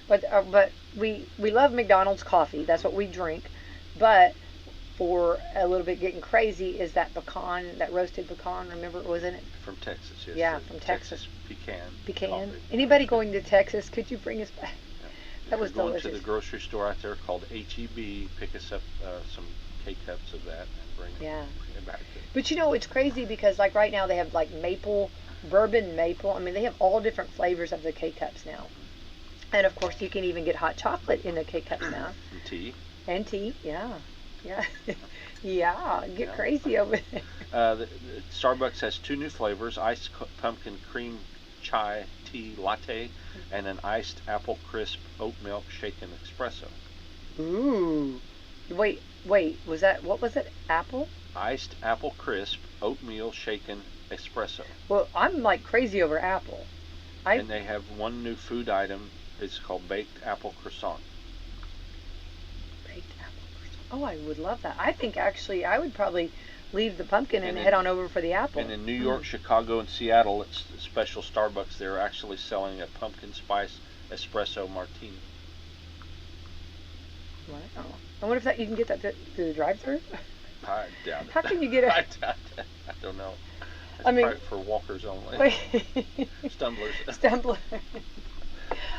But we love McDonald's coffee. That's what we drink. But for a little bit getting crazy is that pecan, that roasted pecan. Remember, wasn't it? From Texas, yes. Yeah, from Texas. Pecan. Pecan. Coffee. Anybody going to Texas? Could you bring us back? Yeah. That was If you're delicious. going to the grocery store out there called HEB, pick us up some K-cups of that and bring it back. But you know, it's crazy because like right now they have like maple, bourbon maple. I mean, they have all different flavors of the K-cups now. And of course, you can even get hot chocolate in the K-cups now. And tea. And tea, yeah. Yeah, get crazy over there. The Starbucks has two new flavors: iced pumpkin cream chai tea latte and an iced apple crisp oat milk shaken espresso. Ooh. Wait, what was it? Apple? Iced apple crisp oatmeal shaken espresso. Well, I'm like crazy over apple. And they have one new food item. It's called baked apple croissant. Baked apple croissant. Oh, I would love that. I think actually I would probably leave the pumpkin and head on over for the apple. And in New York, Chicago, and Seattle, it's special Starbucks. They're actually selling a pumpkin spice espresso martini. Wow. I wonder if that you can get that through the drive-thru. I doubt it. How can you get it? I doubt it. I don't know. It's I mean, probably for walkers only. Stumblers. Stumbler.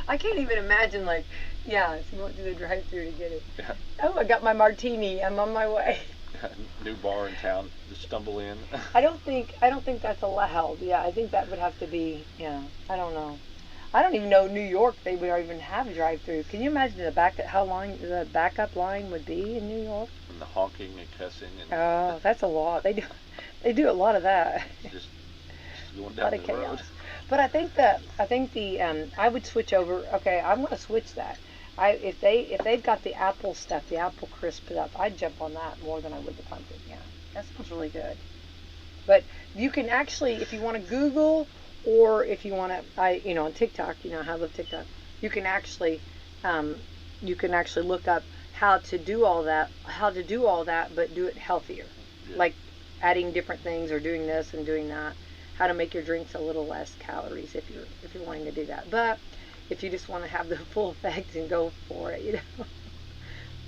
I can't even imagine, like, if you went to the drive-thru to get it. Yeah. Oh, I got my martini. I'm on my way. New bar in town. Just stumble in. I don't think that's allowed. Yeah, I think that would have to be. Yeah, I don't know. I don't even know New York they would even have a drive-thru. Can you imagine how long the backup line would be in New York? And the honking and cussing and. Oh, that's a lot. They do a lot of that. Just going A lot down of the road. chaos. But I think I would switch over. Okay, I'm going to switch that. If they've got the apple stuff, the apple crisp up, I'd jump on that more than I would the pumpkin. Yeah, that sounds really good. But you can actually, if you want to Google, or if you want to, on TikTok, I love TikTok. You can actually look up how to do all that, but do it healthier, like adding different things or doing this and doing that. How to make your drinks a little less calories if you're wanting to do that. But if you just want to have the full effect and go for it,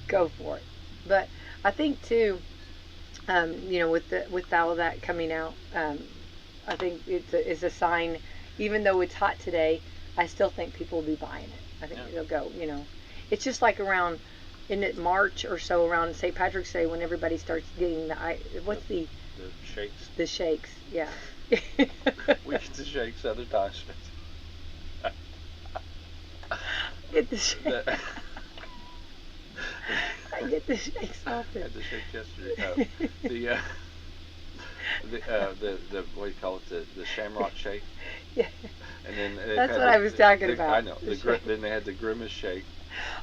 go for it. But I think too, with all of that coming out, I think it's a sign. Even though it's hot today, I still think people will be buying it. I think it'll go. It's just like around, in March or so, around St. Patrick's Day, when everybody starts getting the shakes. The shakes, yeah. We get the shakes other times. Get the shakes. I get the shakes often. I had the shake yesterday. The what do you call it? The Shamrock Shake. Yeah. And then that's what I was talking about. I know. Then they had the Grimace Shake.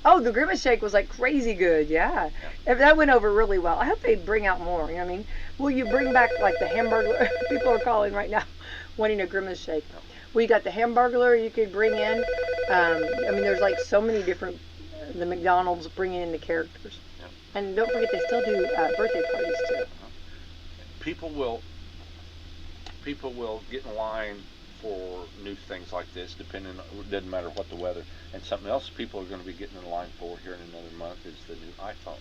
Oh, the Grimace Shake was like crazy good. Yeah. That went over really well. I hope they bring out more. You know what I mean? Will you bring back like the Hamburglar? People are calling right now, wanting a Grimace Shake. Well, you got the Hamburglar you could bring in. There's like so many different. The McDonald's bringing in the characters. Yeah. And don't forget they still do birthday parties too. People will get in line for new things like this, depending on, it doesn't matter what the weather. And something else people are going to be getting in line for here in another month is the new iPhone.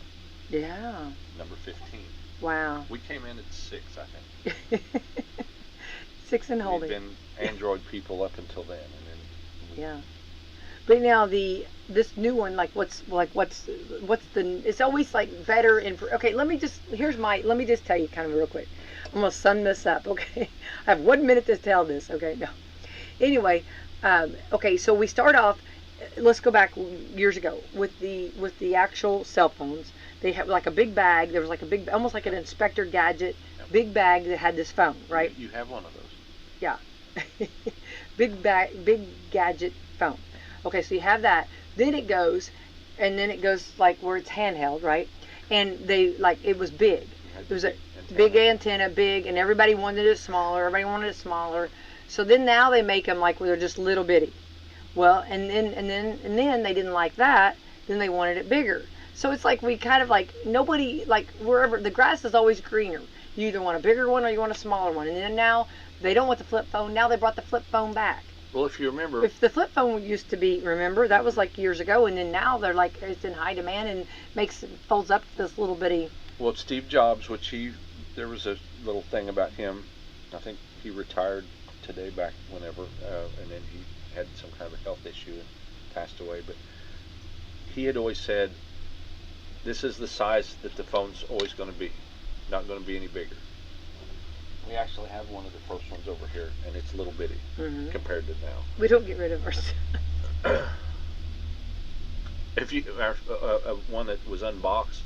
Yeah. Number 15. Wow. We came in at 6, I think. 6 and holding. We've been Android people up until then, and then Yeah. But now this new one, what's the, it's always like better and, okay, let me just tell you kind of real quick. I'm going to sum this up, okay? I have 1 minute to tell this, okay? No. Anyway, okay, so we start off, let's go back years ago with the actual cell phones. They have like a big bag. There was like a big, almost like an Inspector Gadget, big bag that had this phone, right? You have one of those. Yeah. Big gadget phone. Okay, so you have that. Then it goes like where it's handheld, right? And it was big. It was a big antenna, and everybody wanted it smaller. So then now they make them like where they're just little bitty. Well, and then they didn't like that. Then they wanted it bigger. So it's like we kind of like, nobody, like wherever, the grass is always greener. You either want a bigger one or you want a smaller one. And then now they don't want the flip phone. Now they brought the flip phone back. Well, if you remember, if the flip phone used to be, remember, that was like years ago, and then now they're like, it's in high demand and folds up to this little bitty. Well, Steve Jobs, there was a little thing about him. I think he retired today, back whenever, and then he had some kind of a health issue and passed away. But he had always said, this is the size that the phone's always going to be, not going to be any bigger. We actually have one of the first ones over here, and it's a little bitty compared to now. We don't get rid of ours. If you one that was unboxed,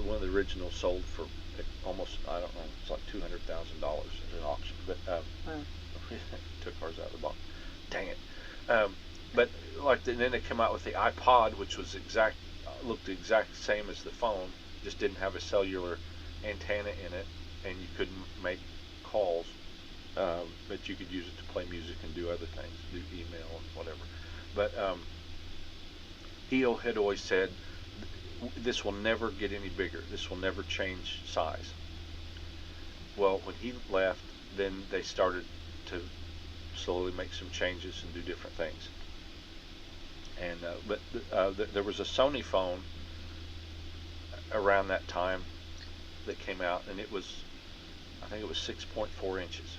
one of the originals sold for almost, I don't know, it's like $200,000 at an auction. But took ours out of the box. Dang it. But then they came out with the iPod, which was looked the exact same as the phone, just didn't have a cellular antenna in it, and you couldn't make calls, but you could use it to play music and do other things, do email and whatever. But he had always said, this will never get any bigger. This will never change size. Well, when he left, then they started to slowly make some changes and do different things. And but there was a Sony phone around that time that came out, and it was, I think it was 6.4 inches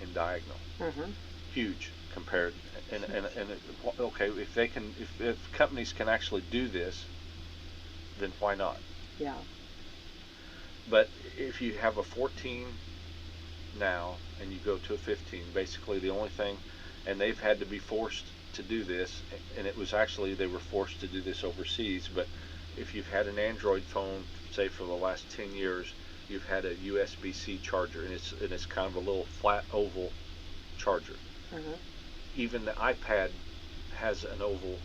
in diagonal. Huge compared. And okay, if companies can actually do this, then why not? Yeah. But if you have a 14 now and you go to a 15, basically the only thing, and they've had to be forced to do this, and it was actually, they were forced to do this overseas, but if you've had an Android phone, say for the last 10 years, you've had a USB-C charger, and it's kind of a little flat oval charger. Even the iPad has an oval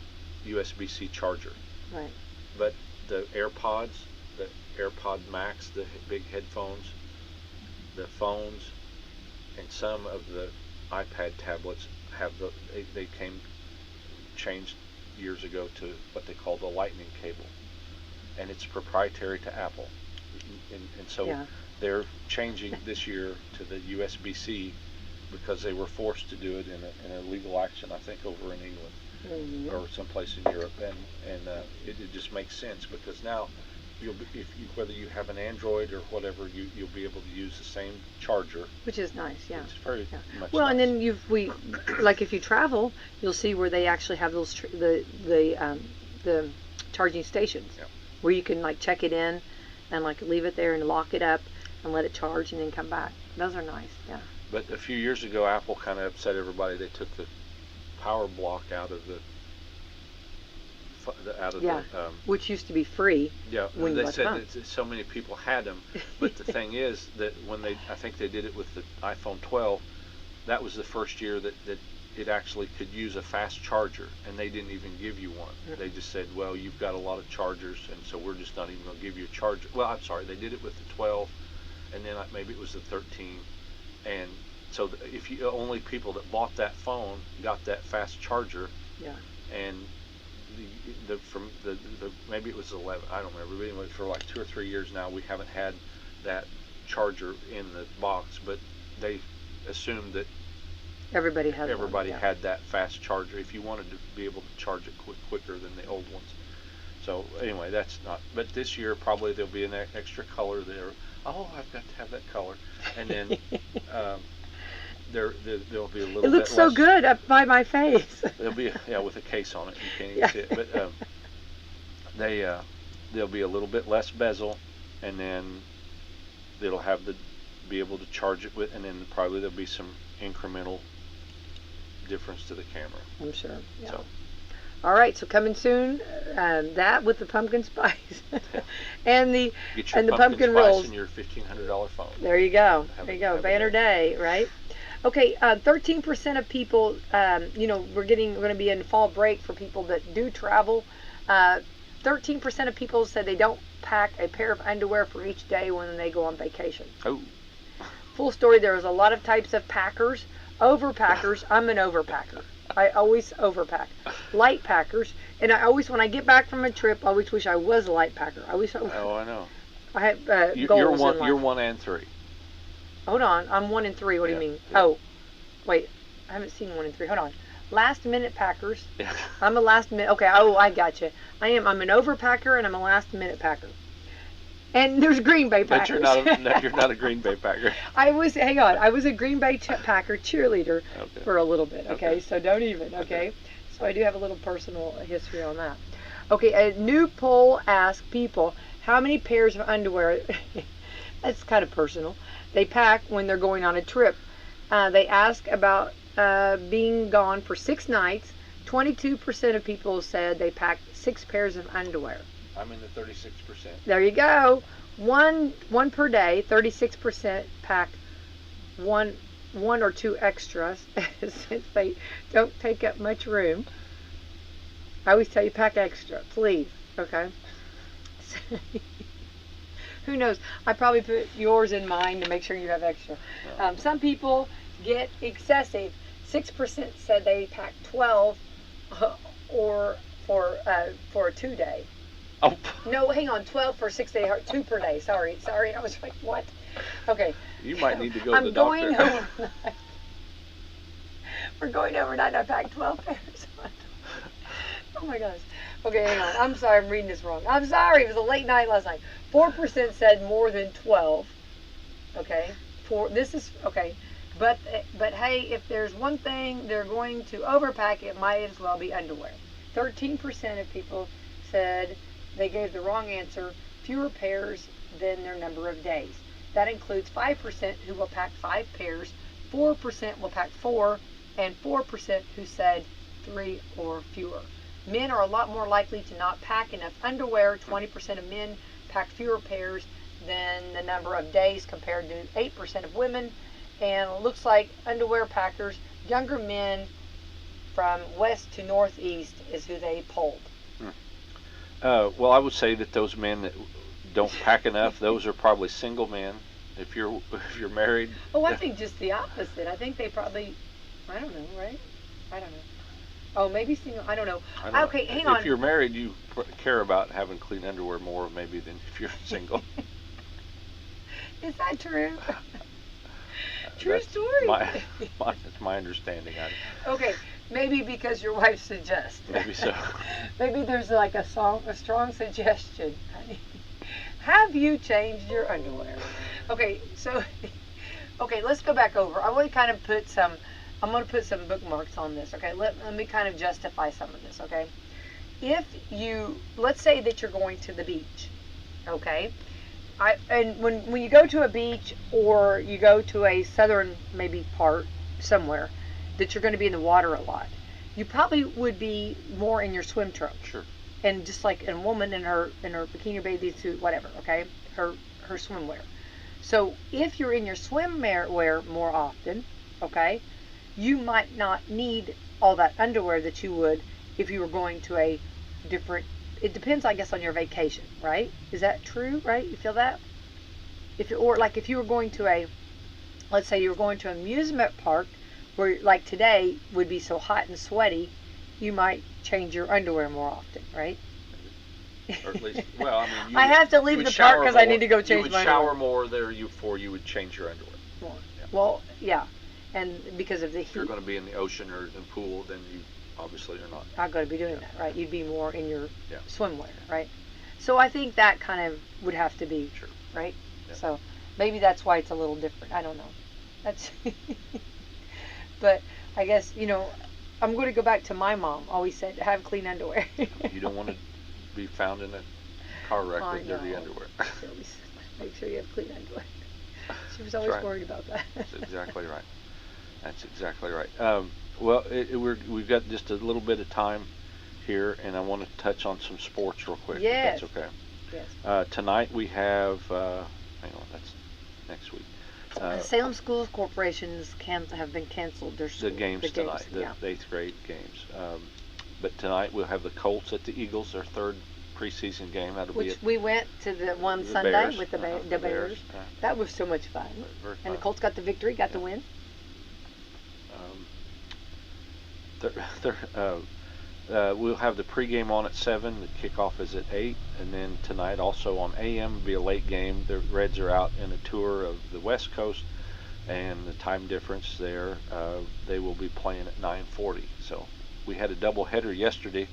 USB-C charger. Right. But the AirPods, the AirPod Max, the big headphones, the phones, and some of the iPad tablets have they changed years ago to what they call the Lightning cable, and it's proprietary to Apple, and so they're changing this year to the USB-C because they were forced to do it in a legal action, I think, over in England or someplace in Europe, and it just makes sense because now whether you have an Android or whatever, you'll be able to use the same charger, which is nice. Yeah, it's very much well, nice. And then like if you travel, you'll see where they actually have those the charging stations where you can like check it in and like leave it there and lock it up and let it charge and then come back. Those are nice. Yeah. But a few years ago, Apple kind of upset everybody. They took the power block out of the which used to be free. Yeah, when they said that so many people had them, but the thing is that when I think they did it with the iPhone 12, that was the first year that it actually could use a fast charger, and they didn't even give you one. They just said, well, you've got a lot of chargers, and so we're just not even going to give you a charger. Well, I'm sorry, they did it with the 12, and then maybe it was the 13, and so if you only people that bought that phone got that fast charger, and maybe it was 11, I don't remember, but anyway, for like 2 or 3 years now we haven't had that charger in the box, but they assumed that everybody had that fast charger if you wanted to be able to charge it quicker than the old ones. So anyway, that's not. But this year probably there'll be an extra color there. Oh, I've got to have that color. And then there'll be a little. It looks bit so less, good up by my face. There'll be with a case on it. You can't even Yeah. see it. But there'll be a little bit less bezel, and then it'll have be able to charge it with, and then probably there'll be some incremental difference to the camera. I'm sure. Yeah. So. All right, so coming soon, that with the pumpkin spice and the Get your and the pumpkin pumpkin spice rolls. and your $1,500 phone. There you go. Have There you a- go. have a Banner day. day, right? Okay, 13% of people, we're going to be in fall break for people that do travel. 13% of people said they don't pack a pair of underwear for each day when they go on vacation. Oh. Full story, there was a lot of types of packers. Overpackers, I'm an overpacker. I always overpack. Light packers, and I always, when I get back from a trip, I always wish I was a light packer. I wish I was. Oh, I know. I have You're goals one. in life. You're 1 and 3. Hold on, I'm 1 and 3. What do you mean? Yeah. Oh, wait, I haven't seen 1 and 3. Hold on. Last minute packers. Yeah. I'm a last minute. Okay. Oh, I got you. I'm an overpacker and I'm a last minute packer. And there's Green Bay But Packers. you're not a Green Bay Packer. I was a Green Bay Packer cheerleader Okay. for a little bit. Okay, so don't even. Okay, so I do have a little personal history on that. Okay, a new poll asked people how many pairs of underwear. That's kind of personal. They pack when they're going on a trip. They ask about being gone for 6 nights. 22% of people said they packed 6 pairs of underwear. I'm in the 36%. There you go. One per day. 36% pack one or 2 extras since they don't take up much room. I always tell you pack extra, please. Okay. Who knows? I probably put yours in mine to make sure you have extra. Some people get excessive. 6% said they pack 12 or for a 2 day. Oh. No, hang on, 12 for a 6 day, 2 per day. Sorry, I was like, what? Okay. You might need to go to the I'm doctor. going overnight. We're going overnight. I packed 12 pairs. Oh my gosh. Okay, hang on. I'm sorry, I'm reading this wrong. I'm sorry. It was a late night last night. 4% said more than 12. Okay. Okay. But hey, if there's one thing they're going to overpack, it might as well be underwear. 13% of people said they gave the wrong answer, fewer pairs than their number of days. That includes 5% who will pack 5 pairs, 4% will pack 4, and 4% who said 3 or fewer. Men are a lot more likely to not pack enough underwear. 20% of men pack fewer pairs than the number of days compared to 8% of women. And it looks like underwear packers, younger men from west to northeast is who they polled. Well, I would say that those men that don't pack enough, those are probably single men. If you're married. Oh, I think just the opposite. I think they probably, I don't know, right? I don't know. Oh, maybe single. I don't know. Okay, hang on. If you're married, you care about having clean underwear more maybe than if you're single. Is that true? True story. That's my understanding. Okay, maybe because your wife suggests. Maybe so. Maybe there's like a strong suggestion, honey. Have you changed your underwear? Okay, so, let's go back over. I want to kind of I'm going to put some bookmarks on this, okay? Let me kind of justify some of this, okay? Let's say that you're going to the beach, okay? And when you go to a beach or you go to a southern maybe part somewhere that you're going to be in the water a lot, you probably would be more in your swim trunks. Sure. And just like a woman in her bikini bathing suit, whatever, okay? Her swimwear. So if you're in your swimwear more often, okay, you might not need all that underwear that you would if you were going to a different. It depends, I guess, on your vacation, right? Is that true, right? You feel that? If you were going to let's say you were going to an amusement park where, like today, would be so hot and sweaty, you might change your underwear more often, right? Or at least, well, I mean, I have to leave the park because I need to go change my underwear. You would shower more there before you would change your underwear. More. Yeah. Well, yeah, and because of the heat. If you're going to be in the ocean or in the pool, then you obviously you're not. Not going to be doing Yeah. that, right? You'd be more in your Yeah. swimwear, right? So I think that kind of would have to be, Sure. right? Yeah. So maybe that's why it's a little different. I don't know. That's, but I guess, I'm going to go back to my mom always said, have clean underwear. You don't want to be found in a car wreck I with dirty know. underwear. She always said, make sure you have clean underwear. She was That's always right. worried about that. That's exactly right. That's exactly right. Well, we've got just a little bit of time here, and I want to touch on some sports real quick. Yes. If that's okay. Yes. Tonight we have, hang on, that's next week. Salem Schools Corporations have been canceled. The games tonight, yeah. the 8th grade games. But tonight we'll have the Colts at the Eagles, their third preseason game. That'll be Which we went to the one the Sunday Bears. with the The Bears. That was so much fun. Very And the fun. Colts got the victory, got the win. We'll have the pregame on at 7. The kickoff is at 8. And then tonight also on AM will be a late game. The Reds are out in a tour of the West Coast, and the time difference there, they will be playing at 9:40. So we had a doubleheader yesterday.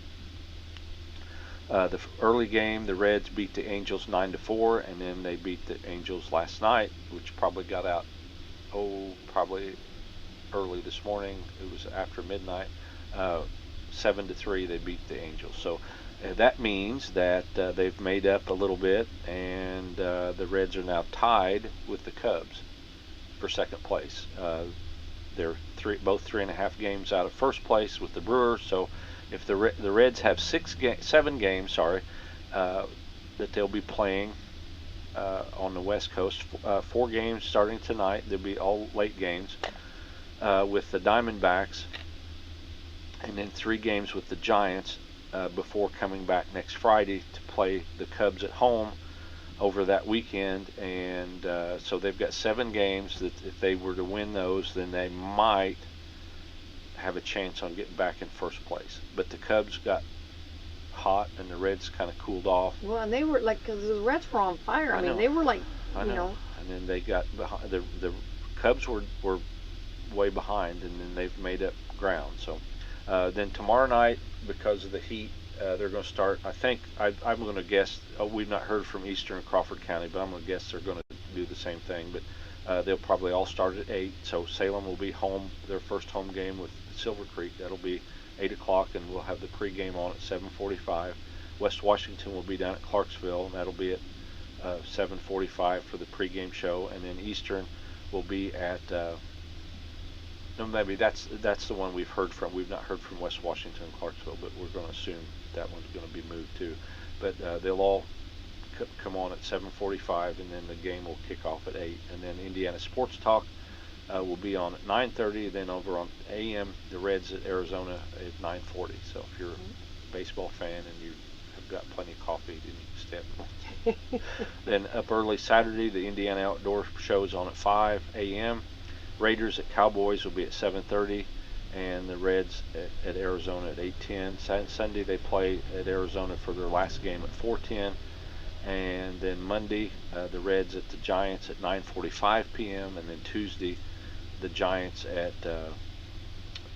The early game, the Reds beat the Angels 9-4, and then they beat the Angels last night, which probably got out, probably early this morning. It was after midnight. 7-3, they beat the Angels. So that means that they've made up a little bit, and the Reds are now tied with the Cubs for second place. They're both 3.5 games out of first place with the Brewers. So if the Reds have 7 games, that they'll be playing on the West Coast, 4 games starting tonight. They'll be all late games with the Diamondbacks, and then 3 games with the Giants before coming back next Friday to play the Cubs at home over that weekend. And so they've got 7 games that if they were to win those, then they might have a chance on getting back in first place. But the Cubs got hot and the Reds kind of cooled off. Well, and they were like, because the Reds were on fire. I mean, know. they were like, I know. And then they got behind. The Cubs were way behind, and then they've made up ground. So then tomorrow night, because of the heat, they're going to start. I think I'm going to guess. We've not heard from Eastern and Crawford County, but I'm going to guess they're going to do the same thing. But they'll probably all start at 8. So Salem will be home, their first home game with Silver Creek. That'll be 8 o'clock, and we'll have the pregame on at 7:45. West Washington will be down at Clarksville, and that'll be at 7:45 for the pregame show. And then Eastern will be at no, maybe that's the one we've heard from. We've not heard from West Washington and Clarksville, but we're going to assume that one's going to be moved too. But they'll all come on at 7:45, and then the game will kick off at 8. And then Indiana Sports Talk will be on at 9:30. Then over on AM, the Reds at Arizona at 9:40. So if you're a baseball fan and you have got plenty of coffee, then you can stay up. Then up early Saturday, the Indiana Outdoor Show is on at 5 a.m. Raiders at Cowboys will be at 7:30, and the Reds at Arizona at 8:10. Sunday they play at Arizona for their last game at 4:10, and then Monday the Reds at the Giants at 9:45 p.m. and then Tuesday the Giants at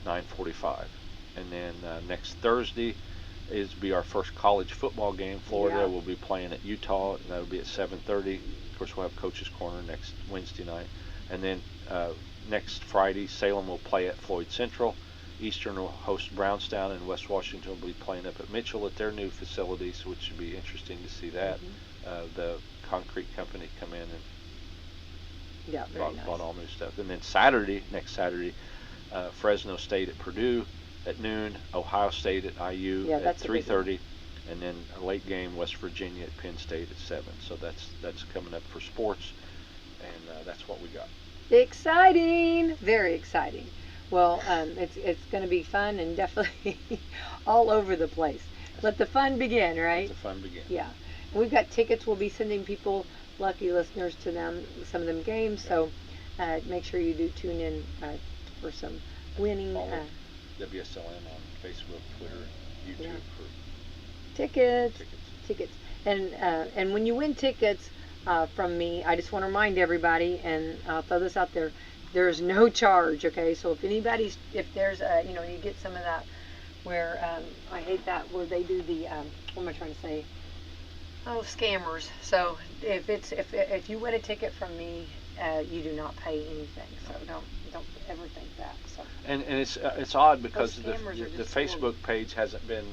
9:45, and then next Thursday be our first college football game. Florida will be playing at Utah, and that'll be at 7:30. Of course, we'll have Coach's Corner next Wednesday night, and then next Friday, Salem will play at Floyd Central. Eastern will host Brownstown, and West Washington will be playing up at Mitchell at their new facilities, which should be interesting to see that. The concrete company come in and bought all new stuff. And then next Saturday, Fresno State at Purdue at noon, Ohio State at IU at 3:30, and then a late game, West Virginia at Penn State at 7. So that's coming up for sports, and that's what we got. Exciting! Very exciting. Well, it's going to be fun and definitely all over the place. Let the fun begin, right? Let the fun begin. Yeah. And we've got tickets. We'll be sending people, lucky listeners, to some of them games. So make sure you do tune in for some winning. WSLM on Facebook, Twitter, YouTube for tickets. And when you win tickets from me, I just want to remind everybody, and I'll throw this out there. There's no charge, okay? So if there's you get some of that where I hate that where they do the what am I trying to say? Oh, scammers. So if you win a ticket from me, you do not pay anything. So don't ever think that. So. And it's odd because the scammers are just Facebook page hasn't been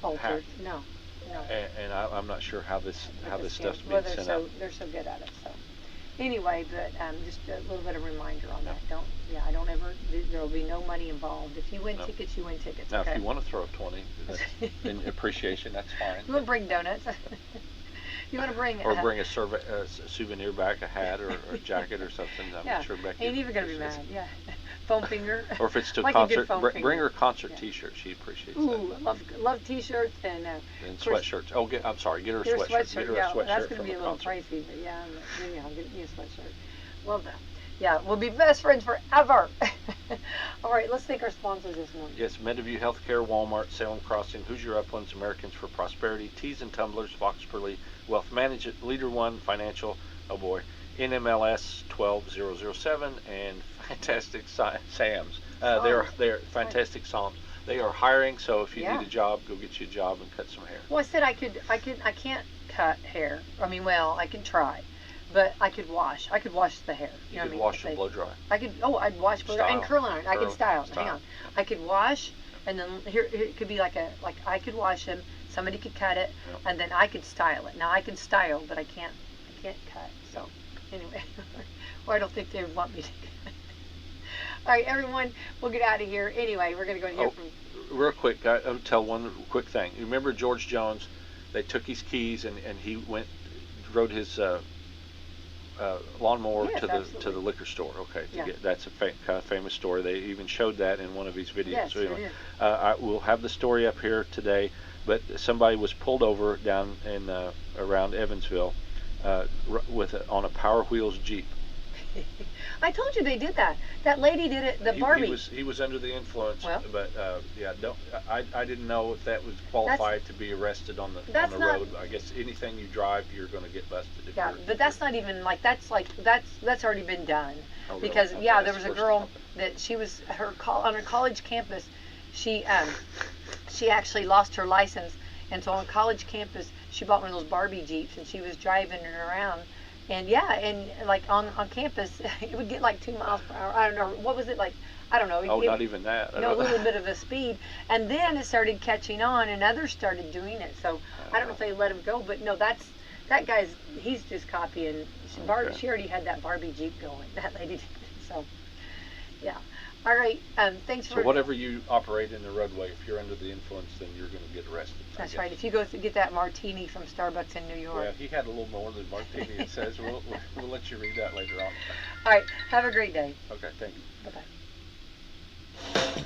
altered. hacked. No. And I'm not sure how this stuff's Well, being sent out. they're so good at it. So anyway, but just a little bit of reminder on that. I don't ever. There will be no money involved. If you win tickets, you win tickets. Now, okay? if you want to throw a 20 in appreciation, that's fine. You want to bring donuts? You want to bring or bring a souvenir back, a hat or a jacket or something. I'm sure Becky ain't even gonna be mad. Yeah, foam finger. Or if it's to a like concert, finger. bring her a concert T-shirt. She appreciates Ooh, that. love T-shirts and sweatshirts. Oh, I'm sorry. Get her a sweatshirt. Get her a sweatshirt. That's gonna be a little concert. pricey, but I'll get you a sweatshirt. Well done. Yeah, we'll be best friends forever. All right, let's thank our sponsors this morning. Yes, Mediview Healthcare, Walmart, Salem Crossing, Hoosier Uplands, Americans for Prosperity, Teas and Tumblers, Fox Purley, Wealth Management, Leader One Financial, NMLS 12007, and Fantastic Sam's. They're Fantastic Psalms. They are hiring, so if you need a job, go get you a job and cut some hair. Well, I said I can't cut hair. I mean, well, I can try. But I could wash. I could wash the hair. You could wash and blow dry. I'd wash, blow dry, and curl iron. I could style. Hang on. I could wash, and then here it could be like I could wash them. Somebody could cut it, and then I could style it. Now I can style, but I can't cut. So anyway, well, I don't think they would want me to. All right, everyone, we'll get out of here. Anyway, we're gonna go and hear from. Real quick, I'll tell one quick thing. You remember George Jones? They took his keys and he rode his lawnmower to the liquor store. Okay, that's a famous story. They even showed that in one of his videos. Yes, so anyway, we'll have the story up here today. But somebody was pulled over down in around Evansville on a Power Wheels Jeep. I told you they did that. That lady did it. The Barbie. He was under the influence, but I didn't know if that was qualified to be arrested on the road. I guess anything you drive, you're going to get busted. But that's not even that's already been done. Oh, really? Because Okay, there was a girl that she was on her college campus. She actually lost her license, and so on college campus she bought one of those Barbie Jeeps, and she was driving it around. And like on campus, it would get like 2 miles per hour. I don't know, what was it like? I don't know. Not even that. A little bit of a speed, and then it started catching on, and others started doing it. So I don't know if they let him go, but no, that guy's he's just copying. She already had that Barbie Jeep going. That lady did. So yeah. All right. Thanks for. So whatever you operate in the roadway, if you're under the influence, then you're going to get arrested. That's right. If you go to get that martini from Starbucks in New York. Yeah, he had a little more than martini. It says we'll let you read that later on. All right. Have a great day. Okay. Thank you. Bye bye.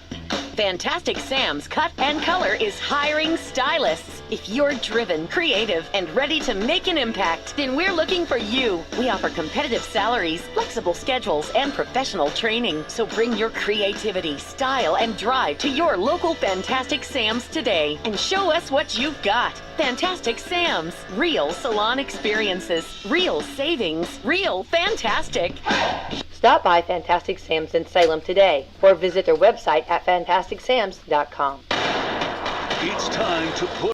Fantastic Sam's Cut and Color is hiring stylists. If you're driven, creative, and ready to make an impact, then we're looking for you. We offer competitive salaries, flexible schedules, and professional training. So bring your creativity, style, and drive to your local Fantastic Sam's today and show us what you've got. Fantastic Sam's. Real salon experiences. Real savings. Real fantastic. Stop by Fantastic Sam's in Salem today or visit their website at fantasticsams.com. It's time to put